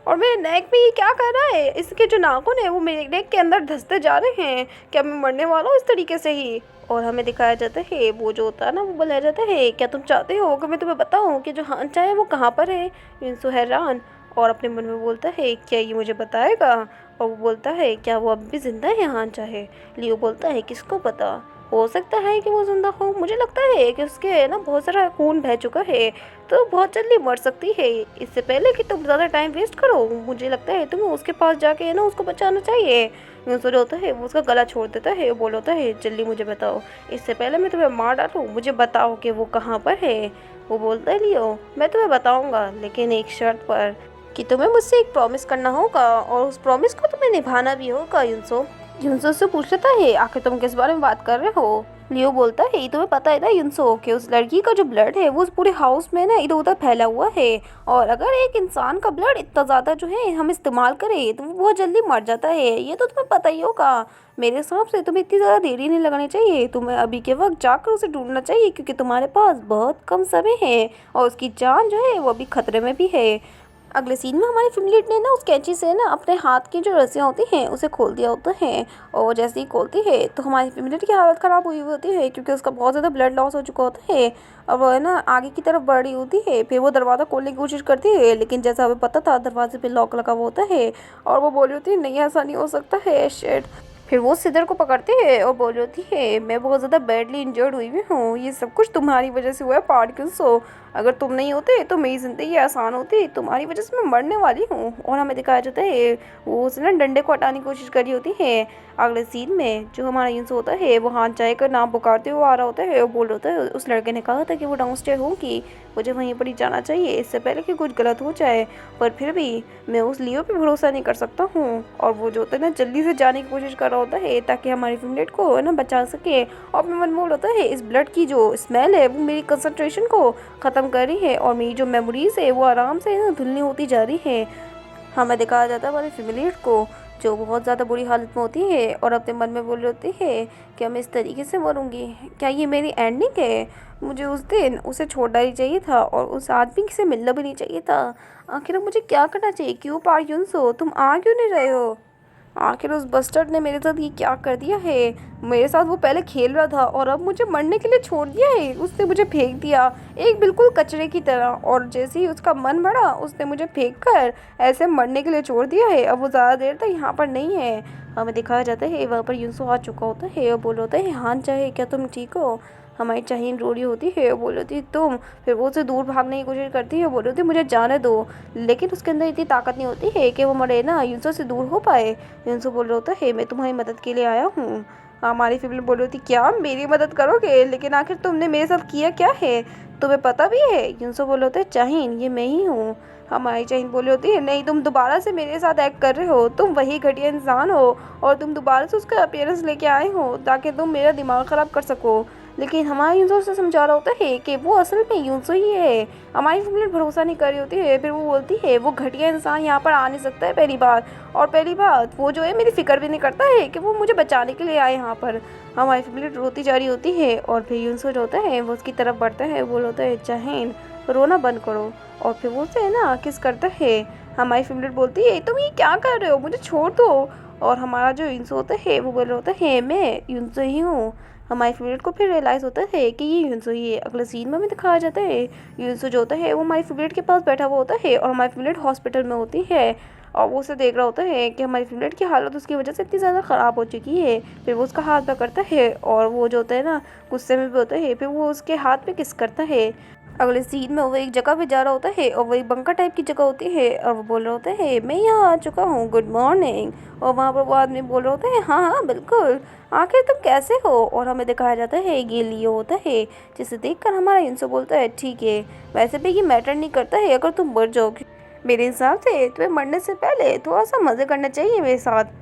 A: और मेरे नेक में ये क्या कर रहा है, इसके जो नाखून है वो मेरे नेक के अंदर धंसते जा रहे हैं, क्या मैं मरने वाला हूँ इस तरीके से ही। और हमें दिखाया जाता है वो जो होता है ना, वो बोला जाता है क्या तुम चाहते हो कि मैं तुम्हें बताऊँ कि जो हान चाह है वो कहाँ पर है। यूसु हैरान और अपने मन में बोलता है क्या ये मुझे बताएगा। और वो बोलता है क्या वो अब भी ज़िंदा है हान चाहे। लियो बोलता है किसको पता, हो सकता है कि वो ज़िंदा हो, मुझे लगता है कि उसके ना बहुत सारा खून बह चुका है तो बहुत जल्दी मर सकती है। इससे पहले कि तुम ज़्यादा टाइम वेस्ट करो, मुझे लगता है तुम्हें उसके पास जाके ना उसको बचाना चाहिए। यूसुफ जो होता है वो उसका गला छोड़ देता है, बोल होता है जल्दी मुझे बताओ, इससे पहले मैं तुम्हें मार डालूँ, मुझे बताओ कि वो कहाँ पर है। वो बोलता है लियो मैं तुम्हें बताऊँगा लेकिन एक शर्त पर, कि तुम्हें मुझसे एक प्रॉमिस करना होगा और उस प्रॉमिस को तुम्हें निभाना भी होगा। यूसुफ यूसुफ से पूछ लेता है आखिर तुम किस बारे में बात कर रहे हो। लियो बोलता है ये तुम्हें पता है ना यूसुफ कि उस लड़की का जो ब्लड है वो उस पूरे हाउस में ना इधर उधर फैला हुआ है, और अगर एक इंसान का ब्लड इतना ज़्यादा जो है हम इस्तेमाल करें तो वो बहुत जल्दी मर जाता है, ये तो तुम्हें पता ही होगा। मेरे हिसाब से तुम्हें इतनी ज़्यादा देरी नहीं लगानी चाहिए, तुम्हें अभी के वक्त जाकर उसे ढूंढना चाहिए क्योंकि तुम्हारे पास बहुत कम समय है और उसकी जान जो है वो अभी खतरे में भी है। अगले सीन में हमारी फिमलेट ने ना उस कैंची से ना अपने हाथ की जो रस्सियाँ होती हैं उसे खोल दिया होता है, और जैसे ही खोलती है तो हमारी फिमलेट की हालत ख़राब हुई होती है क्योंकि उसका बहुत ज़्यादा ब्लड लॉस हो चुका होता है और वो है ना आगे की तरफ बढ़ रही होती है। फिर वो दरवाज़ा खोलने की कोशिश करती है लेकिन जैसा हमें पता था दरवाजे पे लॉक लगा हुआ होता है, और वो बोल रही होती है नहीं ऐसा नहीं हो सकता है शेट। फिर वो सिदर को पकड़ती है और बोल रही होती है मैं बहुत ज़्यादा बैडली इंजर्ड हुई हुई हूँ, ये सब कुछ तुम्हारी वजह से हुआ है पार्किंसो, अगर तुम नहीं होते तो मेरी ज़िंदगी आसान होती, तुम्हारी वजह से मैं मरने वाली हूँ। और हमें दिखाया जाता है वो उसे ना डंडे को हटाने की कोशिश कर रही होती है। अगले सीन में जो हमारा यूसुफ होता है वो हाथ चाय कर नाम पुकारते हुए आ रहा होता है और बोल रहा होता है उस लड़के ने कहा था कि वो डाउनस्टेयर होगी, मुझे वहीं पर ही जाना चाहिए इससे पहले कि कुछ गलत हो जाए, पर फिर भी मैं उस लियो पे भरोसा नहीं कर सकता हूँ। और वो जो होता है ना जल्दी से जाने की कोशिश कर रहा होता है ताकि हमारी फिमलेट को है ना बचा सके, और अपने मन में बोल होता है इस ब्लड की जो स्मेल है वो मेरी कंसंट्रेशन को ख़त्म कर रही है और मेरी जो मेमोरीज है वो आराम से ना धुलनी होती जा रही है। हमें दिखाया जाता है हमारी फिमलेट को जो बहुत ज़्यादा बुरी हालत में होती है और अपने मन में बोल रही होती है कि मैं इस तरीके से मरूंगी, क्या ये मेरी एंडिंग है, मुझे उस दिन उसे छोड़ना ही चाहिए था और उस आदमी से मिलना भी नहीं चाहिए था। आखिर अब मुझे क्या करना चाहिए, क्यों पार्क्यूंसो तुम आ क्यों नहीं रहे हो। आखिर उस बस्टर्ड ने मेरे साथ ये क्या कर दिया है, मेरे साथ वो पहले खेल रहा था और अब मुझे मरने के लिए छोड़ दिया है, उसने मुझे फेंक दिया एक बिल्कुल कचरे की तरह, और जैसे ही उसका मन बढ़ा उसने मुझे फेंक कर ऐसे मरने के लिए छोड़ दिया है, अब वो ज़्यादा देर तक यहाँ पर नहीं है। हमें दिखाया जाता है वहाँ पर यूसुफ आ चुका होता है और बोल होता है हान चाहे क्या तुम ठीक हो। हमारी चाहिन रो रही होती है, बोल होती है तुम, फिर वो उसे दूर भागने की कोशिश करती है, बोल होती है मुझे जाने दो, लेकिन उसके अंदर इतनी ताकत नहीं होती है कि वो मरे ना यूसुफ से दूर हो पाए। यूसुफ बोल रहा होता है मैं तुम्हारी मदद के लिए आया हूँ। हमारी फीमेल बोल रही थी क्या मेरी मदद करोगे, लेकिन आखिर तुमने मेरे साथ किया क्या है, तुम्हें पता भी है। यूसुफ बोल होता है चाहिन ये मैं ही हूँ। हमारी चाहिन बोली होती है नहीं तुम दोबारा से मेरे साथ एक्ट कर रहे हो, तुम वही घटिया इंसान हो और तुम दोबारा से उसका अपीयरेंस लेके आए हो ताकि तुम मेरा दिमाग ख़राब कर सको। लेकिन हमारा यूसुफ से समझा रहा होता है कि वो असल में यूसुफ ही है। हमारी फैमिली भरोसा नहीं कर रही होती है, फिर वो बोलती है वो घटिया इंसान यहाँ पर आ नहीं सकता है पहली बात, और पहली बात वो जो है मेरी फिक्र भी नहीं करता है कि वो मुझे बचाने के लिए आए यहाँ पर। हमारी फैमिली रोती जा रही होती है और फिर यूसुफ जो होता है वो उसकी तरफ बढ़ता है, वो होता है चाहिन रोना बंद करो, और फिर वो उसे है ना किस करता है। हमारी फैमिली बोलती है तुम ये क्या कर रहे हो, मुझे छोड़ दो, और हमारा जो यूसुफ होता है वो बोल रहा होता है मैं यूसुफ ही हूँ। हमारी फेवरेट को फिर रियलाइज़ होता है कि ये यूसुफ ही है। अगले सीन में हमें दिखाया जाता है यूसुफ जो होता है वो हमारी फेवरेट के पास बैठा हुआ होता है और हमारी फेवरेट हॉस्पिटल में होती है, और वो उसे देख रहा होता है कि हमारी फेवरेट की हालत उसकी वजह से इतनी ज़्यादा ख़राब हो चुकी है। फिर वो उसका हाथ पकड़ता है और वो जो होता है ना गुस्से में भी होता है, फिर वो उसके हाथ पे किस करता है। अगले सीन में वो एक जगह पे जा रहा होता है और वो एक बंकर टाइप की जगह होती है और वो बोल रहा होता है मैं यहाँ आ चुका हूँ, गुड मॉर्निंग। और वहाँ पर वो आदमी बोल रहा होता है हाँ हाँ बिल्कुल, आखिर तुम कैसे हो। और हमें दिखाया जाता है ये लियो होता है, जिसे देखकर हमारा इंसो बोलता है ठीक है, वैसे भी ये मैटर नहीं करता है अगर तुम मर जाओगे, मेरे हिसाब से तुम्हें मरने से पहले थोड़ा सा मज़े करना चाहिए मेरे साथ।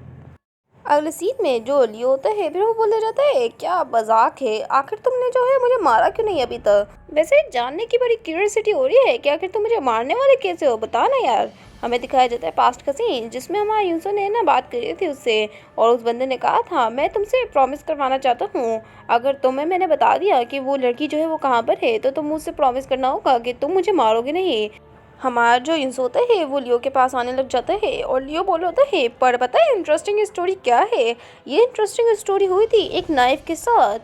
A: अगले सीन में जो लियो होता है फिर वो बोले जाता है क्या मजाक है, आखिर तुमने जो है मुझे मारा क्यों नहीं अभी तक। वैसे जानने की बड़ी क्यूरियोसिटी हो रही है कि आखिर तुम मुझे मारने वाले कैसे हो, बता ना यार। हमें दिखाया जाता है पास्ट का सीन जिसमें हमारा यूसो ने ना बात करी थी उससे, और उस बंदे ने कहा था मैं तुमसे प्रॉमिस करवाना चाहता हूँ, अगर तुम्हें मैंने बता दिया कि वो लड़की जो है वो कहाँ पर है तो तुम मुझसे प्रॉमिस करना होगा कि तुम मुझे मारोगे नहीं। हमारा जो इंसो होता है वो लियो के पास आने लग जाता है और लियो बोल होता है पर पता है इंटरेस्टिंग स्टोरी क्या है, ये इंटरेस्टिंग स्टोरी हुई थी एक नाइफ के साथ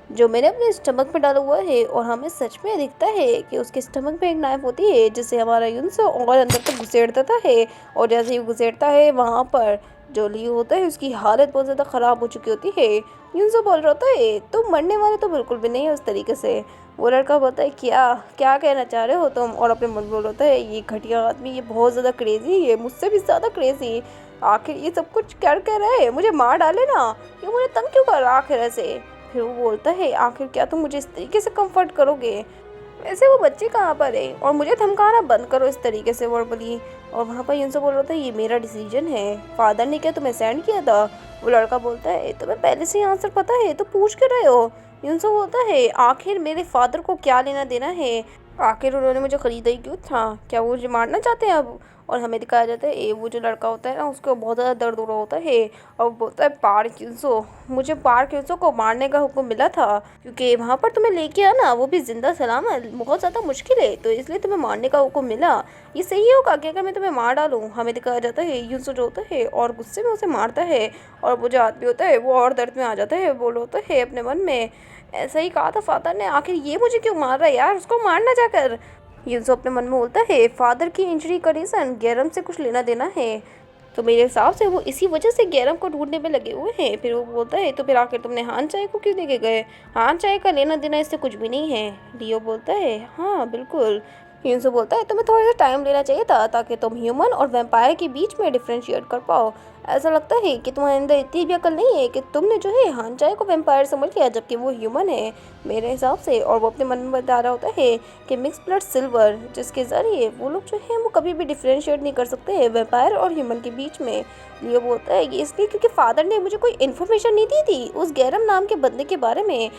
A: जो मैंने अपने स्टमक में डाला हुआ है। और हमें सच में दिखता है कि उसके स्टमक में एक नाइफ होती है जिससे हमारा यूंसो और अंदर तक घुसेड़ देता है, और जैसे ही घुसेड़ता है वहाँ पर जो लियो होता है उसकी हालत बहुत ज़्यादा ख़राब हो चुकी होती है। यूंसो बोल रहा होता है तुम मरने वाले तो बिल्कुल भी नहीं है उस तरीके से। वो लड़का बोलता है क्या क्या कहना चाह रहे हो तुम, और अपने मन में बोल होता है ये घटिया आदमी ये बहुत ज़्यादा क्रेजी है, मुझसे भी ज़्यादा क्रेजी, आखिर ये सब कुछ कर कह रहा है, मुझे मार डाले ना, ये मुझे तंग क्यों कर रहा आखिर ऐसे। फिर वो बोलता है आखिर क्या तुम मुझे इस तरीके से कंफर्ट करोगे, वैसे वो बच्ची कहाँ पर है और मुझे धमकाना बंद करो इस तरीके से वर्बली। और वहाँ पर यूं से बोल रहा था ये मेरा डिसीजन है, फादर ने क्या तुम्हें सेंड किया था। वो लड़का बोलता है तुम्हें पहले से ही आंसर पता है तो पूछ कर रहे हो। यूं से बोलता है आखिर मेरे फादर को क्या लेना देना है, आखिर उन्होंने मुझे खरीदा ही क्यों था, क्या वो मुझे मारना चाहते हैं अब। और हमें दिखाया जाता है वो जो लड़का होता है ना उसको बहुत ज़्यादा दर्द हो रहा होता है और वो बोलता है पार्किंसो, मुझे पार्किंसो को मारने का हुक्म मिला था क्योंकि वहाँ पर तुम्हें लेके आना वो भी जिंदा सलामत बहुत ज़्यादा मुश्किल है, तो इसलिए तुम्हें मारने का हुक्म मिला, ये सही होगा कि अगर मैं तुम्हें मार डालूँ। हमें दिखाया जाता है यूसो जो होता है और गुस्से में उसे मारता है, और वो जो आदमी होता है वो और दर्द में आ जाता है, बोल होता है अपने मन में ऐसा ही कहा था फादर ने, आखिर ये मुझे क्यों मार रहा है यार, उसको मारना जाकर। युनसो अपने मन में बोलता है फादर की इंजरी का रीज़न गैरम से कुछ लेना देना है, तो मेरे हिसाब से वो इसी वजह से गैरम को ढूंढने में लगे हुए हैं। फिर वो बोलता है तो फिर आखिर तुमने हान चाय को क्यों लेके गए, हान चाय का लेना देना इससे कुछ भी नहीं है। लियो बोलता है हाँ बिल्कुल। युनसो बोलता है तुम्हें थोड़ा सा टाइम लेना चाहिए था ताकि तुम ह्यूमन और वैम्पायर के बीच में डिफ्रेंशिएट कर पाओ, ऐसा लगता है कि तुम्हारे अंदर इतनी भी अकल नहीं है कि तुमने जो है हानचाई को वैम्पायर समझ लिया जबकि वो ह्यूमन है मेरे हिसाब से। और वो अपने मन में बता रहा होता है कि मिक्स ब्लड सिल्वर जिसके ज़रिए वो लोग जो है वो कभी भी डिफ्रेंशिएट नहीं कर सकते हैं वैम्पायर और ह्यूमन के बीच में। लियो बोलता है ये इसलिए क्योंकि फादर ने मुझे कोई इन्फॉर्मेशन नहीं दी थी उस गैरम नाम के बंदे के बारे में,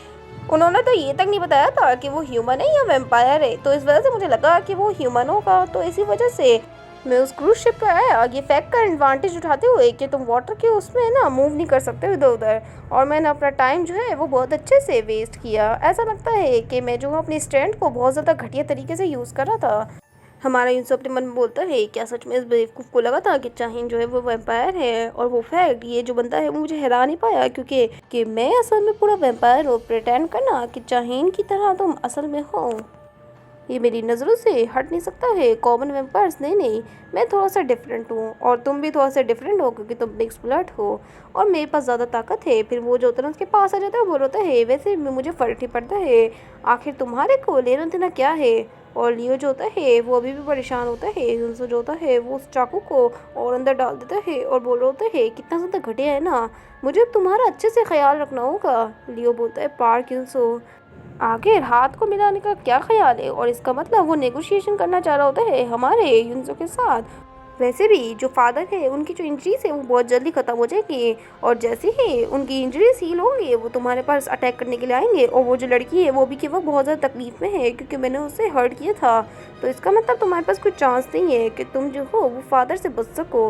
A: उन्होंने तो ये तक नहीं बताया था कि वो ह्यूमन है या वैम्पायर है, तो इस वजह से मुझे लगा कि वो ह्यूमन होगा, तो इसी वजह से मैं उस क्रूज शिप पे आया ये फैक्ट का एडवांटेज उठाते हुए कि तुम वाटर के उसमें ना मूव नहीं कर सकते इधर उधर, और मैंने अपना टाइम जो है वो बहुत अच्छे से वेस्ट किया, ऐसा लगता है कि मैं जो हूँ अपनी स्ट्रेंथ को बहुत ज़्यादा घटिया तरीके से यूज़ कर रहा था। हमारा यूसुफ अपने मन में बोलता है क्या सच में इस बेवकूफ़ को लगा था कि चाहीन जो है वो वैम्पायर है, और वो फैक्ट ये जो बंदा है वो मुझे हैरान नहीं पाया क्योंकि कि मैं असल में पूरा वैम्पायर हूँ, प्रिटेंड करना कि चाहीन की तरह तुम असल में हो ये मेरी नज़रों से हट नहीं सकता है। कॉमन वैम्पायर्स नहीं नहीं, मैं थोड़ा सा डिफरेंट हूँ और तुम भी थोड़ा सा डिफरेंट हो क्योंकि तुम मिक्स ब्लड हो और मेरे पास ज़्यादा ताकत है। फिर वो जो होता है ना उसके पास आ जाता है वो रोता है वैसे मुझे फ़र्क नहीं पड़ता है, आखिर तुम्हारे को लेना देना क्या है। और लियो जो होता है वो अभी भी परेशान होता है, युनसो जो होता है वो उस चाकू को और अंदर डाल देता है और बोल रहा होता है कितना ज़्यादा घटिया है ना, मुझे तुम्हारा अच्छे से ख्याल रखना होगा। लियो बोलता है पार्क युनसो, आखिर हाथ को मिलाने का क्या ख्याल है, और इसका मतलब वो नेगोशिएशन करना चाह रहा होता है हमारे युनसो के साथ। वैसे भी जो फादर है उनकी जो इंजरीज है वो बहुत जल्दी ख़त्म हो जाएगी, और जैसे ही उनकी इंजरीज हील होंगी वो तुम्हारे पास अटैक करने के लिए आएंगे, और वो जो लड़की है वो भी कि वो बहुत ज़्यादा तकलीफ में है क्योंकि मैंने उसे हर्ट किया था, तो इसका मतलब तुम्हारे पास कोई चांस नहीं है कि तुम जो हो वो फादर से बच सको।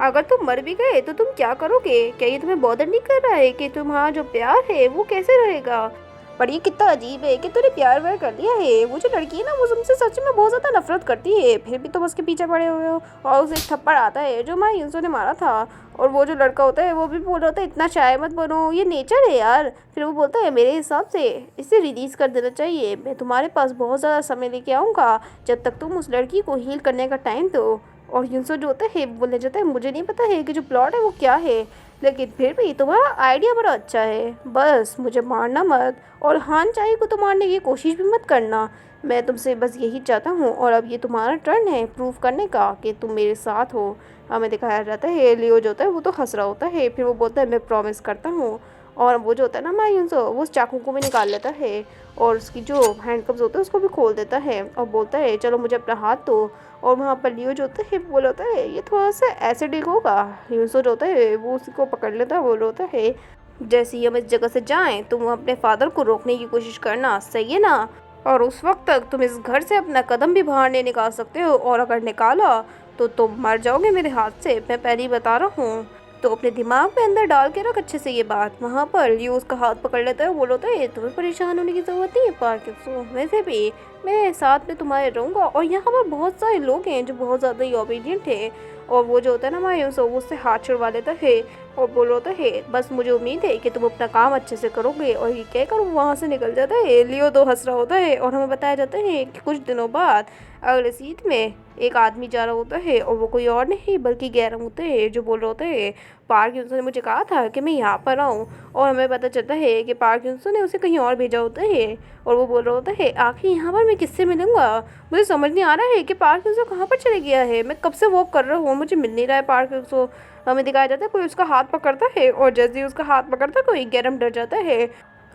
A: अगर तुम मर भी गए तो तुम क्या करोगे, क्या ये तुम्हें बॉदर नहीं कर रहा है कि तुम्हारा जो प्यार है वो कैसे रहेगा। पर ये कितना अजीब है कि तूने प्यार व्यार कर लिया है, वो जो लड़की है ना वो तुमसे सच में बहुत ज़्यादा नफरत करती है, फिर भी तुम उसके पीछे पड़े हुए हो, और उसे एक थप्पड़ आता है जो हमारे युनसो ने मारा था, और वो जो लड़का होता है वो भी बोल रहा होता है इतना शाय मत बनो ये नेचर है यार। फिर वो बोलता है मेरे हिसाब से इसे रिलीज़ कर देना चाहिए, मैं तुम्हारे पास बहुत ज़्यादा समय लेके आऊँगा जब तक तुम उस लड़की को हील करने का टाइम दो। और युनसो जो होता है बोलने जाता है मुझे नहीं पता है कि जो प्लॉट है वो क्या है, लेकिन फिर भी तुम्हारा आइडिया बड़ा अच्छा है। बस मुझे मारना मत, और हान चाहे को तो मारने की कोशिश भी मत करना। मैं तुमसे बस यही चाहता हूँ, और अब ये तुम्हारा टर्न है प्रूव करने का कि तुम मेरे साथ हो। हमें दिखाया जाता है लियो जो होता है वो तो हंस रहा होता है, फिर वो बोलता है मैं प्रॉमिस करता हूँ। और वो जो होता है ना मायूंसो, वो उस चाकू को भी निकाल लेता है और उसकी जो हैंडकप्स होते हैं उसको भी खोल देता है और बोलता है चलो मुझे अपना हाथ दो। और वहाँ पर लियो जो होता है वो बोला होता है ये थोड़ा सा एसिडिक होगा। यूसो जो होता है वो उसी को पकड़ लेता है, बोल होता है जैसे ही हम इस जगह से जाएं तुम अपने फादर को रोकने की कोशिश करना, सही है ना? और उस वक्त तक तुम इस घर से अपना कदम भी बाहर नहीं निकाल सकते हो, और अगर निकाला तो तुम मर जाओगे मेरे हाथ से, मैं पहले ही बता रहा हूँ। तो अपने दिमाग में अंदर डाल के रख अच्छे से ये बात। वहाँ पर लियो उसका हाथ पकड़ लेता है, बोलता है तुम्हें परेशान होने की ज़रूरत नहीं है पार्किंसो, वैसे भी मैं साथ में तुम्हारे रहूँगा। और यहाँ पर बहुत सारे लोग हैं जो बहुत ज़्यादा ही ओबीडियंट है। और वो जो होता है ना मायूसो, वो उससे हाथ छुड़वा लेता है और बोल होता है बस मुझे उम्मीद है कि तुम अपना काम अच्छे से करोगे। और ये कहकर वो वहाँ से निकल जाता है। लियो तो हंस रहा होता है और हमें बताया जाता है कि कुछ दिनों बाद अगले सीट में एक आदमी जा रहा होता है, और वो कोई और नहीं बल्कि गैरम होते हैं, जो बोल रहे होते हैं पार्क यूसो ने मुझे कहा था कि मैं यहाँ पर आऊँ। और हमें पता चलता है कि पार्क यूसो ने उसे कहीं और भेजा होता है। और वो बोल रहा होता है आखिर यहाँ पर मैं किससे मिलूंगा? मुझे समझ नहीं आ रहा है कि पार्क यूसो कहाँ पर चले गया है। मैं कब से वॉक कर रहा हूँ, मुझे मिल नहीं रहा है पार्क यूसो। हमें दिखाया जाता है कोई उसका हाथ पकड़ता है, और जैसे ही उसका हाथ पकड़ता है कोई गैरम डर जाता है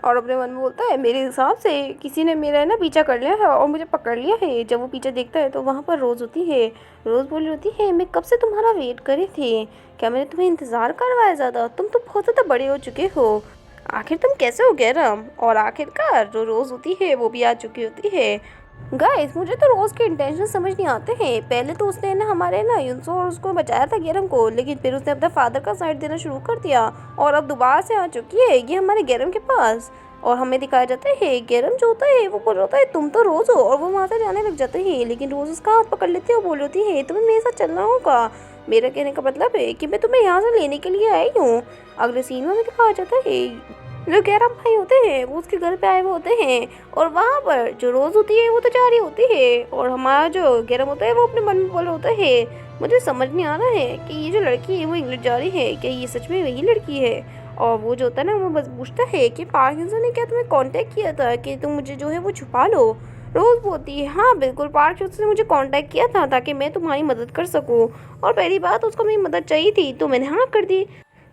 A: और अपने मन में बोलता है मेरे हिसाब से किसी ने मेरा ना पीछा कर लिया है और मुझे पकड़ लिया है। जब वो पीछे देखता है तो वहाँ पर रोज़ होती है। रोज़ बोल रही होती है मैं कब से तुम्हारा वेट कर थी, क्या मैंने तुम्हें इंतज़ार करवाया ज़्यादा? तुम तो बहुत ज़्यादा बड़े हो चुके हो, आखिर तुम कैसे हो गैरम? और आखिरकार जो रोज़ होती है वो भी आ चुकी होती है। गाइस मुझे तो रोज़ के इंटेंशन समझ नहीं आते हैं। पहले तो उसने ना हमारे ना युनसो और उसको बचाया था गैरम को, लेकिन फिर उसने अपना फादर का साइड देना शुरू कर दिया और अब दोबारा से आ चुकी है ये हमारे गैरम के पास। और हमें दिखाया जाता है गैरम जो होता है वो बोल रहा होता है तुम तो रोज़ हो, और वो वहाँ से जाने लग जाते हैं। लेकिन रोज़ उसका हाथ पकड़ लेती है और बोल होती है तुम्हें मेरे साथ चलना होगा। मेरा कहने का मतलब है कि मैं तुम्हें यहाँ से लेने के लिए आई हूँ। अगले सीन में हमें दिखाया जाता है जो गैरम भाई होते हैं वो उसके घर पे आए हुए होते हैं, और वहाँ पर जो रोज़ होती है वो तो जा रही होती है, और हमारा जो गैरम होता है वो अपने मन में बोल रहा होता है मुझे समझ नहीं आ रहा है कि ये जो लड़की है वो इंग्लैंड जा रही है, क्या ये सच में वही लड़की है? और वो जो होता है ना वो बस पूछता है कि पार्किंसन ने क्या तुम्हें कांटेक्ट किया था कि तुम मुझे जो है वो छुपा लो? रोज़ बोलती है हाँ बिल्कुल, पार्किंसन ने मुझे कांटेक्ट किया था ताकि मैं तुम्हारी मदद कर सकूं, और पहली बात उसको मेरी मदद चाहिए थी तो मैंने हाँ कर दी।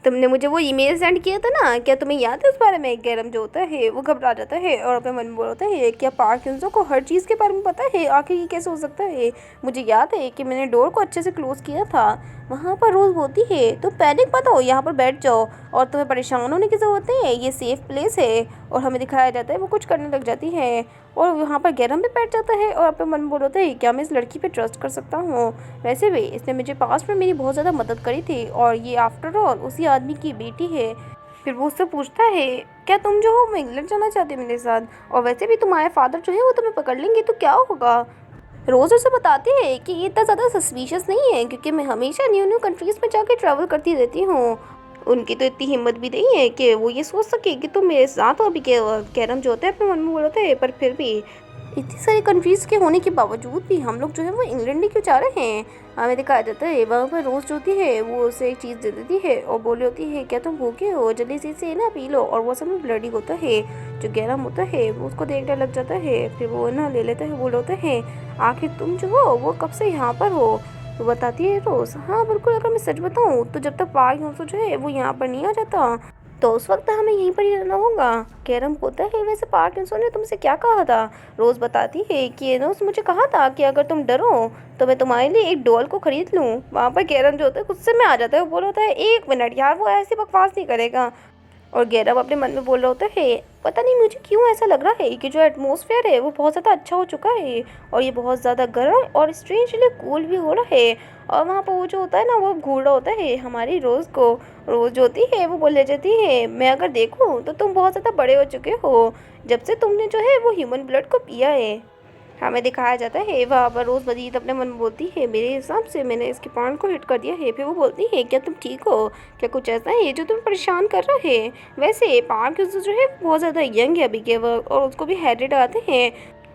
A: तुमने मुझे वो ईमेल सेंड किया था ना, क्या तुम्हें याद है उस बारे में? गैरम जो होता है वो घबरा जाता है और अपने मन में बोलता है क्या पार्किंसन को हर चीज़ के बारे में पता है? आखिर ये कैसे हो सकता है? मुझे याद है कि मैंने डोर को अच्छे से क्लोज़ किया था। वहाँ पर रोज़ बोलती है तो पैनिक मत हो, यहाँ पर बैठ जाओ और तुम्हें परेशान होने की ज़रूरत नहीं है, ये सेफ़ प्लेस है। और हमें दिखाया जाता है वो कुछ करने लग जाती है और वहाँ पर गैरम भी बैठ जाता है और अपने मन में बोलता है क्या मैं इस लड़की पे ट्रस्ट कर सकता हूँ? वैसे भी इसने मुझे पास्ट में मेरी बहुत ज़्यादा मदद करी थी, और ये आफ्टर ऑल उसी आदमी की बेटी है। फिर वो उससे पूछता है क्या तुम जो हो इंग्लैंड जाना चाहते हो मेरे साथ? और वैसे भी तुम्हारे फादर जो है वो तुम्हें पकड़ लेंगे तो क्या होगा? रोज़ उसे बताती है कि ये इतना ज़्यादा सस्पिशियस नहीं है क्योंकि मैं हमेशा न्यू न्यू कंट्रीज़ में जाके ट्रैवल करती रहती हूँ। उनकी तो इतनी हिम्मत भी नहीं है कि वो ये सोच सके कि तुम मेरे साथ हो। अभी कैरम जो होता है अपने मन में बोलते हैं पर फिर भी इतनी सारी कंट्रीज़ के होने के बावजूद भी हम लोग जो है वो इंग्लैंड ही क्यों जा रहे हैं? हमें दिखाया जाता है वहाँ पर रोज़ जो होती है वो उसे एक चीज़ दे देती है और बोली होती है क्या तुम भूखे हो, जल्दी से ना पी लो। और वो सब में ब्लडी होता है। जो गैरम होता है वो उसको देखने लग जाता है, फिर वो ना ले लेता है, बोल होता है आखिर तुम जो हो वो कब से यहाँ पर हो? तो बताती है रोज़ हाँ बिल्कुल, अगर मैं सच बताऊँ तो जब तक पार्क यूसो जो है वो यहाँ पर नहीं आ जाता तो उस वक्त हमें यहीं पर ही रहना होगा। कैरम होता है वैसे पार्क यूसो ने तुमसे क्या कहा था? रोज़ बताती है कि ना उसने मुझे कहा था कि अगर तुम डरो तो मैं तुम्हारे लिए एक डॉल को खरीद लूँ। वहाँ पर कैरम जो होता है गुस्से में आ जाता है, वो बोल होता है 1 मिनट यार, वो ऐसी बकवास नहीं करेगा। और गैरव अपने मन में बोल रहा होता है पता नहीं मुझे क्यों ऐसा लग रहा है कि जो एटमॉस्फेयर है वो बहुत ज़्यादा अच्छा हो चुका है और ये बहुत ज़्यादा गर्म और स्ट्रेंजली कूल भी हो रहा है। और वहाँ पर वो जो होता है ना वो घूर रहा होता है हमारी रोज़ को। रोज़ जो होती है वो बोले जाती है मैं अगर देखूँ तो तुम बहुत ज़्यादा बड़े हो चुके हो जब से तुमने जो है वो ह्यूमन ब्लड को पिया है। हमें दिखाया जाता है वहाँ पर रोज़ मजीद अपने मन में बोलती है मेरे हिसाब से मैंने इसके पॉइंट को हिट कर दिया है। फिर वो बोलती है क्या तुम ठीक हो? क्या कुछ ऐसा है जो तुम्हें परेशान कर रहा है? वैसे पार्क जो है बहुत ज़्यादा यंग है अभी के वक्त, और उसको भी हेडेड आते हैं।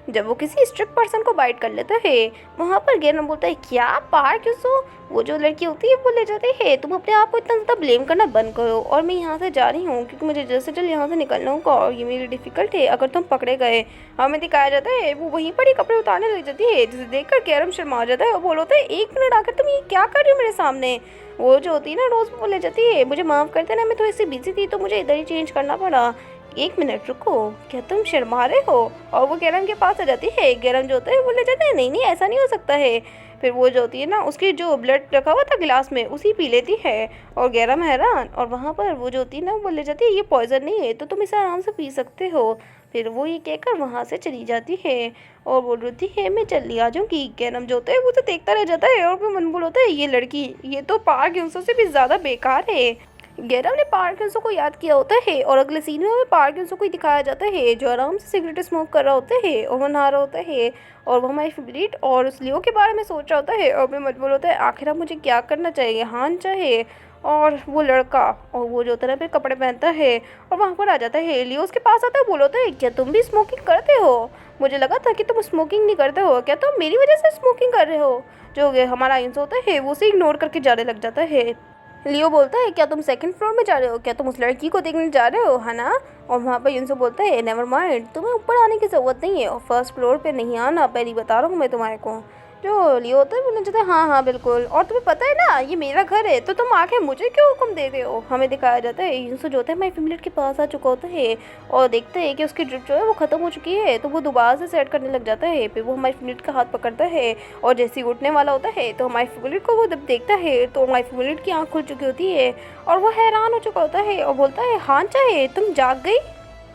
A: जब वो किसी स्ट्रिक्ट पर्सन को बाइट कर लेता है, वहाँ पर गैरम बोलता है क्या पार क्यों सो, वो जो लड़की होती है वो ले जाती है, तुम अपने आप को इतना ज़्यादा ब्लेम करना बंद करो और मैं यहाँ से जा रही हूँ क्योंकि मुझे जल्द से जल्द यहाँ से निकलना होगा और ये मेरी डिफ़िकल्ट है अगर तुम पकड़े गए। हमें दिखाया जाता है वो वहीं पर ही कपड़े उतारने लग जाती है, जिसे देखकर गैरम शर्मा जाता है और बोलता है 1 मिनट आकर तुम ये क्या कर रही हो मेरे सामने। वो जो होती है ना रोज़ वो ले जाती है, मुझे माफ़ कर देना मैं थोड़ी सी बिजी थी तो मुझे इधर ही चेंज करना पड़ा। 1 मिनट रुको, क्या तुम शर्मा रहे हो। और वो गैरम के पास आ जाती है, गैरम जो होता है वो ले जाता है, नहीं नहीं ऐसा नहीं हो सकता है। फिर वो जो होती है ना उसकी जो ब्लड रखा हुआ था गिलास में उसी पी लेती है और गैरम हैरान। और वहाँ पर वो जो होती है ना वो ले जाती है ये पॉइजन नहीं है तो तुम इसे आराम से पी सकते हो। फिर वो ये कहकर वहाँ से चली जाती है और बोल रही है मैं जल्दी आ जाऊँगी। गैरम जो होता है वो तो देखता रह जाता है और वो मन बोलता है ये लड़की ये तो पार्क यूंसो से भी ज़्यादा बेकार है। गैरम ने पार्क यूंसो को याद किया होता है और अगले सीन में पार्क यूंसो को ही दिखाया जाता है जो आराम से सिगरेट स्मोक कर रहा होता है और वो नहा रहा होता है और वो हमारी फेवरेट और उस लियो के बारे में सोच रहा होता है और मैं मजबूर होता है आखिर मुझे क्या करना चाहिए, हान चाहे और वो लड़का। और वो जो तरह पे कपड़े पहनता है और वहाँ पर आ जाता है लियो उसके पास आता है, बोलता है क्या तुम भी स्मोकिंग करते हो, मुझे लगा था कि तुम स्मोकिंग नहीं करते हो, क्या तुम मेरी वजह से स्मोकिंग कर रहे हो। जो हमारा यूंसो होता है वो उसे इग्नोर करके जाने लग जाता है। लियो बोलता है क्या तुम सेकंड फ्लोर में जा रहे हो, क्या तुम उस लड़की को देखने जा रहे हो है ना। और वहाँ पर यूंसो बोलता है नेवर माइंड, तुम्हें ऊपर आने की ज़रूरत नहीं है और फर्स्ट फ्लोर पे नहीं आना, पहले बता रहा हूँ मैं तुम्हारे को। जो लियो होता है बोलना चाहता है हाँ हाँ बिल्कुल, और तुम्हें पता है ना ये मेरा घर है तो तुम आके मुझे क्यों हुक्म दे रहे हो। हमें दिखाया जाता है यूंसो जो होता है माई फेवरेट के पास आ चुका होता है और देखते हैं कि उसकी ड्रिप जो है वो ख़त्म हो चुकी है तो वो दोबारा से सेट करने लग जाता है। फिर वो हमारी फेवरेट का हाथ पकड़ता है और जैसे ही उठने वाला होता है तो हमारी फेवरेट को वो जब देखता है तो हमारी फेवरेट की आँख खुल चुकी होती है और वो हैरान हो चुका होता है और बोलता है हाँ चाहे तुम जाग गई।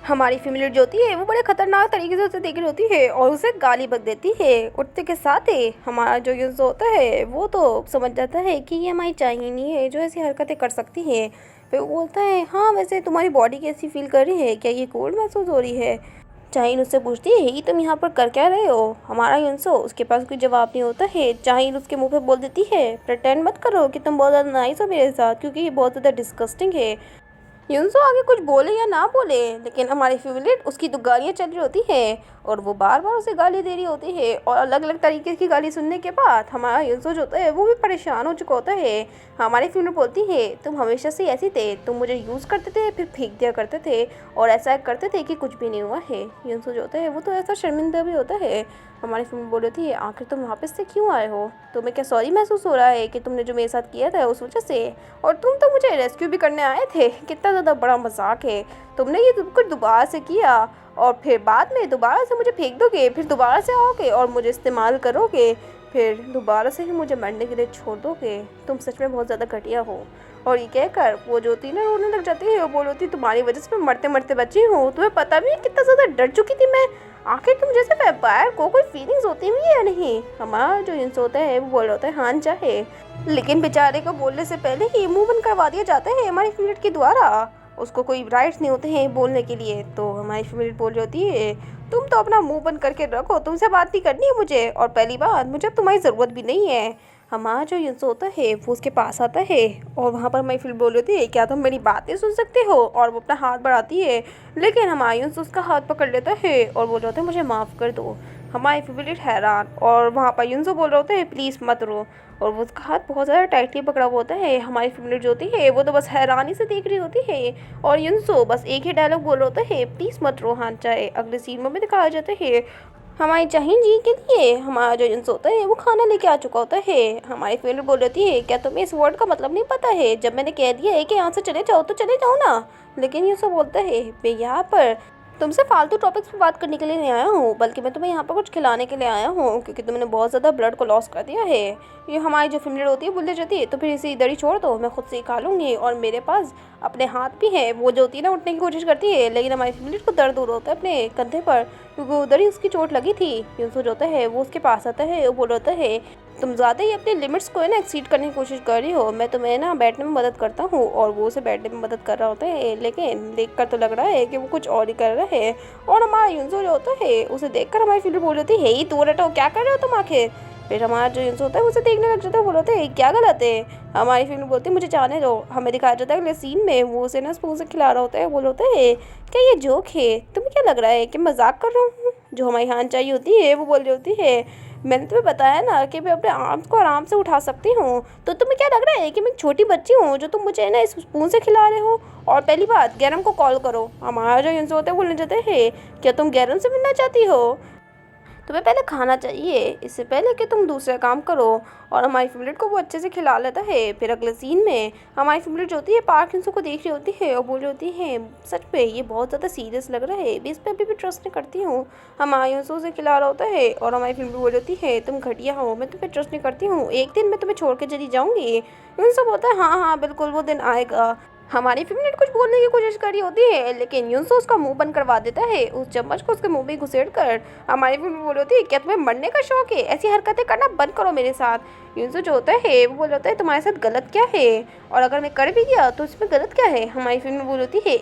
A: हमारी फैमिली जो होती है वो बड़े खतरनाक तरीके से उसे देख रही होती है और उसे गाली बक देती है। उठते के साथ ही हमारा जो यूज़ होता है वो तो समझ जाता है कि ये हमारी चाहिए है जो ऐसी हरकतें कर सकती है। फिर वो बोलता है हाँ वैसे तुम्हारी बॉडी कैसी फील कर रही है, क्या ये कोल्ड महसूस हो रही है। चाहीन उससे पूछती है ही तुम यहाँ पर कर क्या रहे हो। हमारा यूंसो उसके पास कोई जवाब नहीं होता है। चाहीन उसके मुंह पे बोल देती है प्रिटेंड मत करो कि तुम बहुत ज़्यादा नाइस हो मेरे साथ क्योंकि ये बहुत ज़्यादा डिस्गस्टिंग है। यूंसो आगे कुछ बोले या ना बोले लेकिन हमारी फेवरेट उसकी तो गालियाँ चल रही होती है और वो बार बार उसे गाली दे रही होती है और अलग अलग तरीके की गाली सुनने के बाद हमारा यूंसो जो होता है वो भी परेशान हो चुका होता है। हमारी फेवरेट बोलती है तुम हमेशा से ऐसे थे, तुम मुझे यूज़ करते थे फिर फेंक दिया करते थे और ऐसा करते थे कि कुछ भी नहीं हुआ है। यूंसो जो होता है वो तो ऐसा शर्मिंदा भी होता है। हमारी फिल्म बोल रही थी आखिर तुम वापस से क्यों आए हो, तुम्हें क्या सॉरी महसूस हो रहा है कि तुमने जो मेरे साथ किया था उस वजह से, और तुम तो मुझे रेस्क्यू भी करने आए थे, कितना ज़्यादा बड़ा मजाक है। तुमने ये कुछ दोबारा से किया और फिर बाद में दोबारा से मुझे फेंक दोगे, फिर दोबारा से आओगे और मुझे इस्तेमाल करोगे, फिर दोबारा से ही मुझे मरने के लिए छोड़ दोगे। तुम सच में बहुत ज़्यादा घटिया हो। और ये कहकर वो जो होती है ना रोने लग जाती है और बोल होती तुम्हारी वजह से मैं मरते मरते बची हूँ, तुम्हें पता भी है कितना ज़्यादा डर चुकी थी मैं, आखिर तुम जैसे वैम्पायर को कोई फीलिंग्स होती भी है या नहीं। हमारा जो इंस होता है वो बोल रहा होता है हाँ चाहे, लेकिन बेचारे को बोलने से पहले ही मुंह बंद करवा दिया जाता है हमारी फेवरेट के द्वारा। उसको कोई राइट्स नहीं होते हैं बोलने के लिए। तो हमारी फेवरेट बोल रही होती है तुम तो अपना मुंह बंद करके रखो, तुमसे बात नहीं करनी है मुझे, और पहली बात मुझे तुम्हारी ज़रूरत भी नहीं है। हमारा जो यूंसो होता है वो उसके पास आता है और वहाँ पर मैं फिर बोल रही थी क्या तुम मेरी बातें सुन सकते हो, और वो अपना हाथ बढ़ाती है लेकिन हमारा यूंसो उसका हाथ पकड़ लेता है और बोल रहा होता है मुझे माफ़ कर दो। हमारी फेवरेट हैरान और वहाँ पर यूंसो बोल रहा होता है प्लीज़ मत रो, और वो उसका हाथ बहुत ज़्यादा टाइटली पकड़ा हुआ होता है। हमारी फेवरेट जो होती है वो तो बस हैरानी से देख रही होती है और यूंसो बस एक ही डायलॉग बोल रहा होता है प्लीज़ मत रो हाँ चाहे। अगले सीन में भी दिखाया जाता है हमारी चाहिन जी के लिए हमारा जो इंस होता है वो खाना लेके आ चुका होता है। हमारी फेवरेट बोल रही है क्या तुम्हें इस वर्ड का मतलब नहीं पता है, जब मैंने कह दिया है कि यहाँ से चले जाओ तो चले जाओ ना। लेकिन ये सब बोलता है मैं यहाँ पर तुमसे फालतू टॉपिक्स पे बात करने के लिए नहीं आया हूँ, बल्कि मैं तुम्हें यहाँ पर कुछ खिलाने के लिए आया हूँ क्योंकि तुमने बहुत ज़्यादा ब्लड को लॉस कर दिया है। ये हमारी जो फेवरेट होती है बोलती जाती है तो फिर इसे इधर ही छोड़ दो, मैं खुद से ही खा लूँगी, और मेरे पास अपने हाथ भी हैं। वो जो होती है ना उठने की कोशिश करती है लेकिन हमारी फेवरेट को दर्द हो रहा होता है अपने कंधे पर क्योंकि उधर ही उसकी चोट लगी थी। यूसुफ जो होता है वो उसके पास आता है, वो बोल रहा है तुम ज़्यादा ही अपने लिमिट्स को है ना एक्सीड करने की कोशिश कर रही हो, मैं तुम्हें ना बैठने में मदद करता हूँ। और वो उसे बैठने में मदद कर रहा होता है लेकिन देखकर तो लग रहा है कि वो कुछ और ही कर रहा है। और हमारा यूसुफ जो होता है उसे देखकर हमारी फेवरेट बोल रही है ही तू रटो क्या कर रहे हो तुम आखिर। फिर हमारा जो यूसुफ होता है उसे देखने लग जाता है, बोल रहे है क्या गलत है। हमारी फेवरेट बोलती है मुझे जाने दो। हमें दिखाया जाता है अगले सीन में वो उसे ना स्पून से खिला रहा होता है, बोल होता है क्या ये जोक है, तुम्हें क्या लग रहा है कि मजाक कर रहा हूँ। जो हमारी हान चाहिए होती है वो बोल रही होती है, मैंने तुम्हें बताया ना कि मैं अपने आर्म्स को आराम से उठा सकती हूँ, तो तुम्हें क्या लग रहा है कि मैं एक छोटी बच्ची हूँ जो तुम मुझे ना इस स्पून से खिला रहे हो। और पहली बात, गैरम को कॉल करो। हमारा जो युनसो होता है बोलने जाते हैं, क्या तुम गैरम से मिलना चाहती हो? तुम्हें पहले खाना चाहिए इससे पहले कि तुम दूसरा काम करो। और हमारी फेवरेट को वो अच्छे से खिला लेता है। फिर अगले सीन में हमारी फेवरेट जो होती है पार्क हिंसो को देख रही होती है और बोल रही होती है, सच में ये बहुत ज़्यादा सीरियस लग रहा है, मैं इस पर अभी भी ट्रस्ट नहीं करती हूँ। हमारी हिंसो से खिला रहा होता है और हमारी फेवरेट बोल रही होती है, तुम घटिया हो, मैं तुम्हें ट्रस्ट नहीं करती हूँ, एक दिन मैं तुम्हें छोड़ के चली जाऊँगी। हिंसो बोलता है, हाँ हाँ बिल्कुल वो दिन आएगा। हमारी फेवरेट कुछ बोलने की कोशिश करी होती है लेकिन युनसो उसका मुंह बंद करवा देता है, उस चम्मच को उसके मुंह में घुसेड़ कर। हमारी फेवरेट बोल होती है, क्या तुम्हें मरने का शौक है? ऐसी हरकतें करना बंद करो मेरे साथ। युनसो जो होता है वो बोल होता है, तुम्हारे साथ गलत क्या है, और अगर मैं कर भी गया तो इसमें गलत क्या है? हमारी फेवरेट बोल होती है,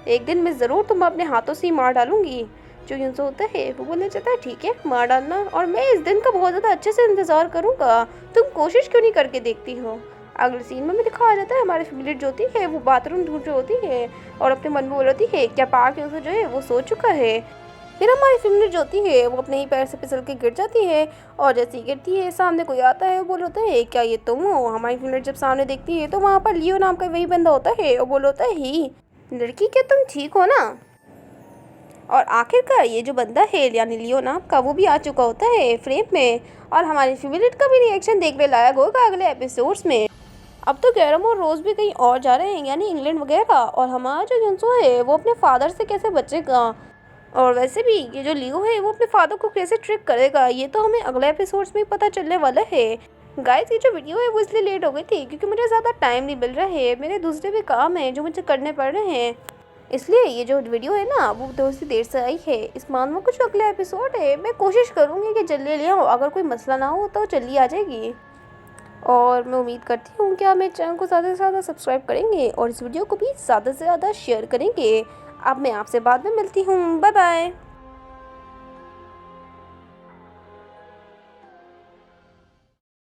A: एक दिन मैं ज़रूर तुम्हें अपने हाथों से ही मार डालूंगी। जो युनसो होता है वो बोलने चाहता है, ठीक है मार डालना, और मैं इस दिन का बहुत ज़्यादा अच्छे से इंतज़ार करूँगा, तुम कोशिश क्यों नहीं करके देखती हो? अगले सीन में भी दिखाया जाता है हमारी फेवरेट जो होती है वो बाथरूम ढूंढ रही होती है और अपने मन में बोल होती है, क्या पार्क यूसर जो है वो सो चुका है? फिर हमारी फेवरेट जो होती है वो अपने ही पैर से फिसल के गिर जाती है और जैसे ही गिरती है सामने कोई आता है, वो बोल होता है, क्या ये तुम हो? हमारी फेवरेट जब सामने देखती है तो वहाँ पर लियो नाम का वही बंदा होता है और बोल होता है, ही लड़की क्या तुम ठीक हो ना? और आखिरकार ये जो बंदा है यानी लियो नाम का वो भी आ चुका होता है फ्रेम में, और हमारी फेवरेट का भी रिएक्शन देखने लायक होगा अगले एपिसोड्स में। अब तो गैरम और रोज़ भी कहीं और जा रहे हैं यानी इंग्लैंड वगैरह, और हमारा जो युनसो है वो अपने फादर से कैसे बचेगा, और वैसे भी ये जो लियो है वो अपने फादर को कैसे ट्रिक करेगा, ये तो हमें अगले एपिसोड्स में पता चलने वाला है। गाइस ये जो वीडियो है वो इसलिए लेट हो गई थी क्योंकि मुझे ज़्यादा टाइम नहीं मिल रहा है, मेरे दूसरे भी काम हैं जो मुझे करने पड़ रहे हैं, इसलिए ये जो वीडियो है ना वो थोड़ी सी देर से आई है। इस मानवा कुछ अगला एपिसोड है, मैं कोशिश करूँगी कि जल्दी ले आऊँ, अगर कोई मसला ना हो तो जल्दी आ जाएगी। और मैं उम्मीद करती हूँ कि आप मेरे चैनल को ज़्यादा से ज़्यादा सब्सक्राइब करेंगे और इस वीडियो को भी ज़्यादा से ज़्यादा शेयर करेंगे। अब मैं आपसे बाद में मिलती हूँ, बाय बाय।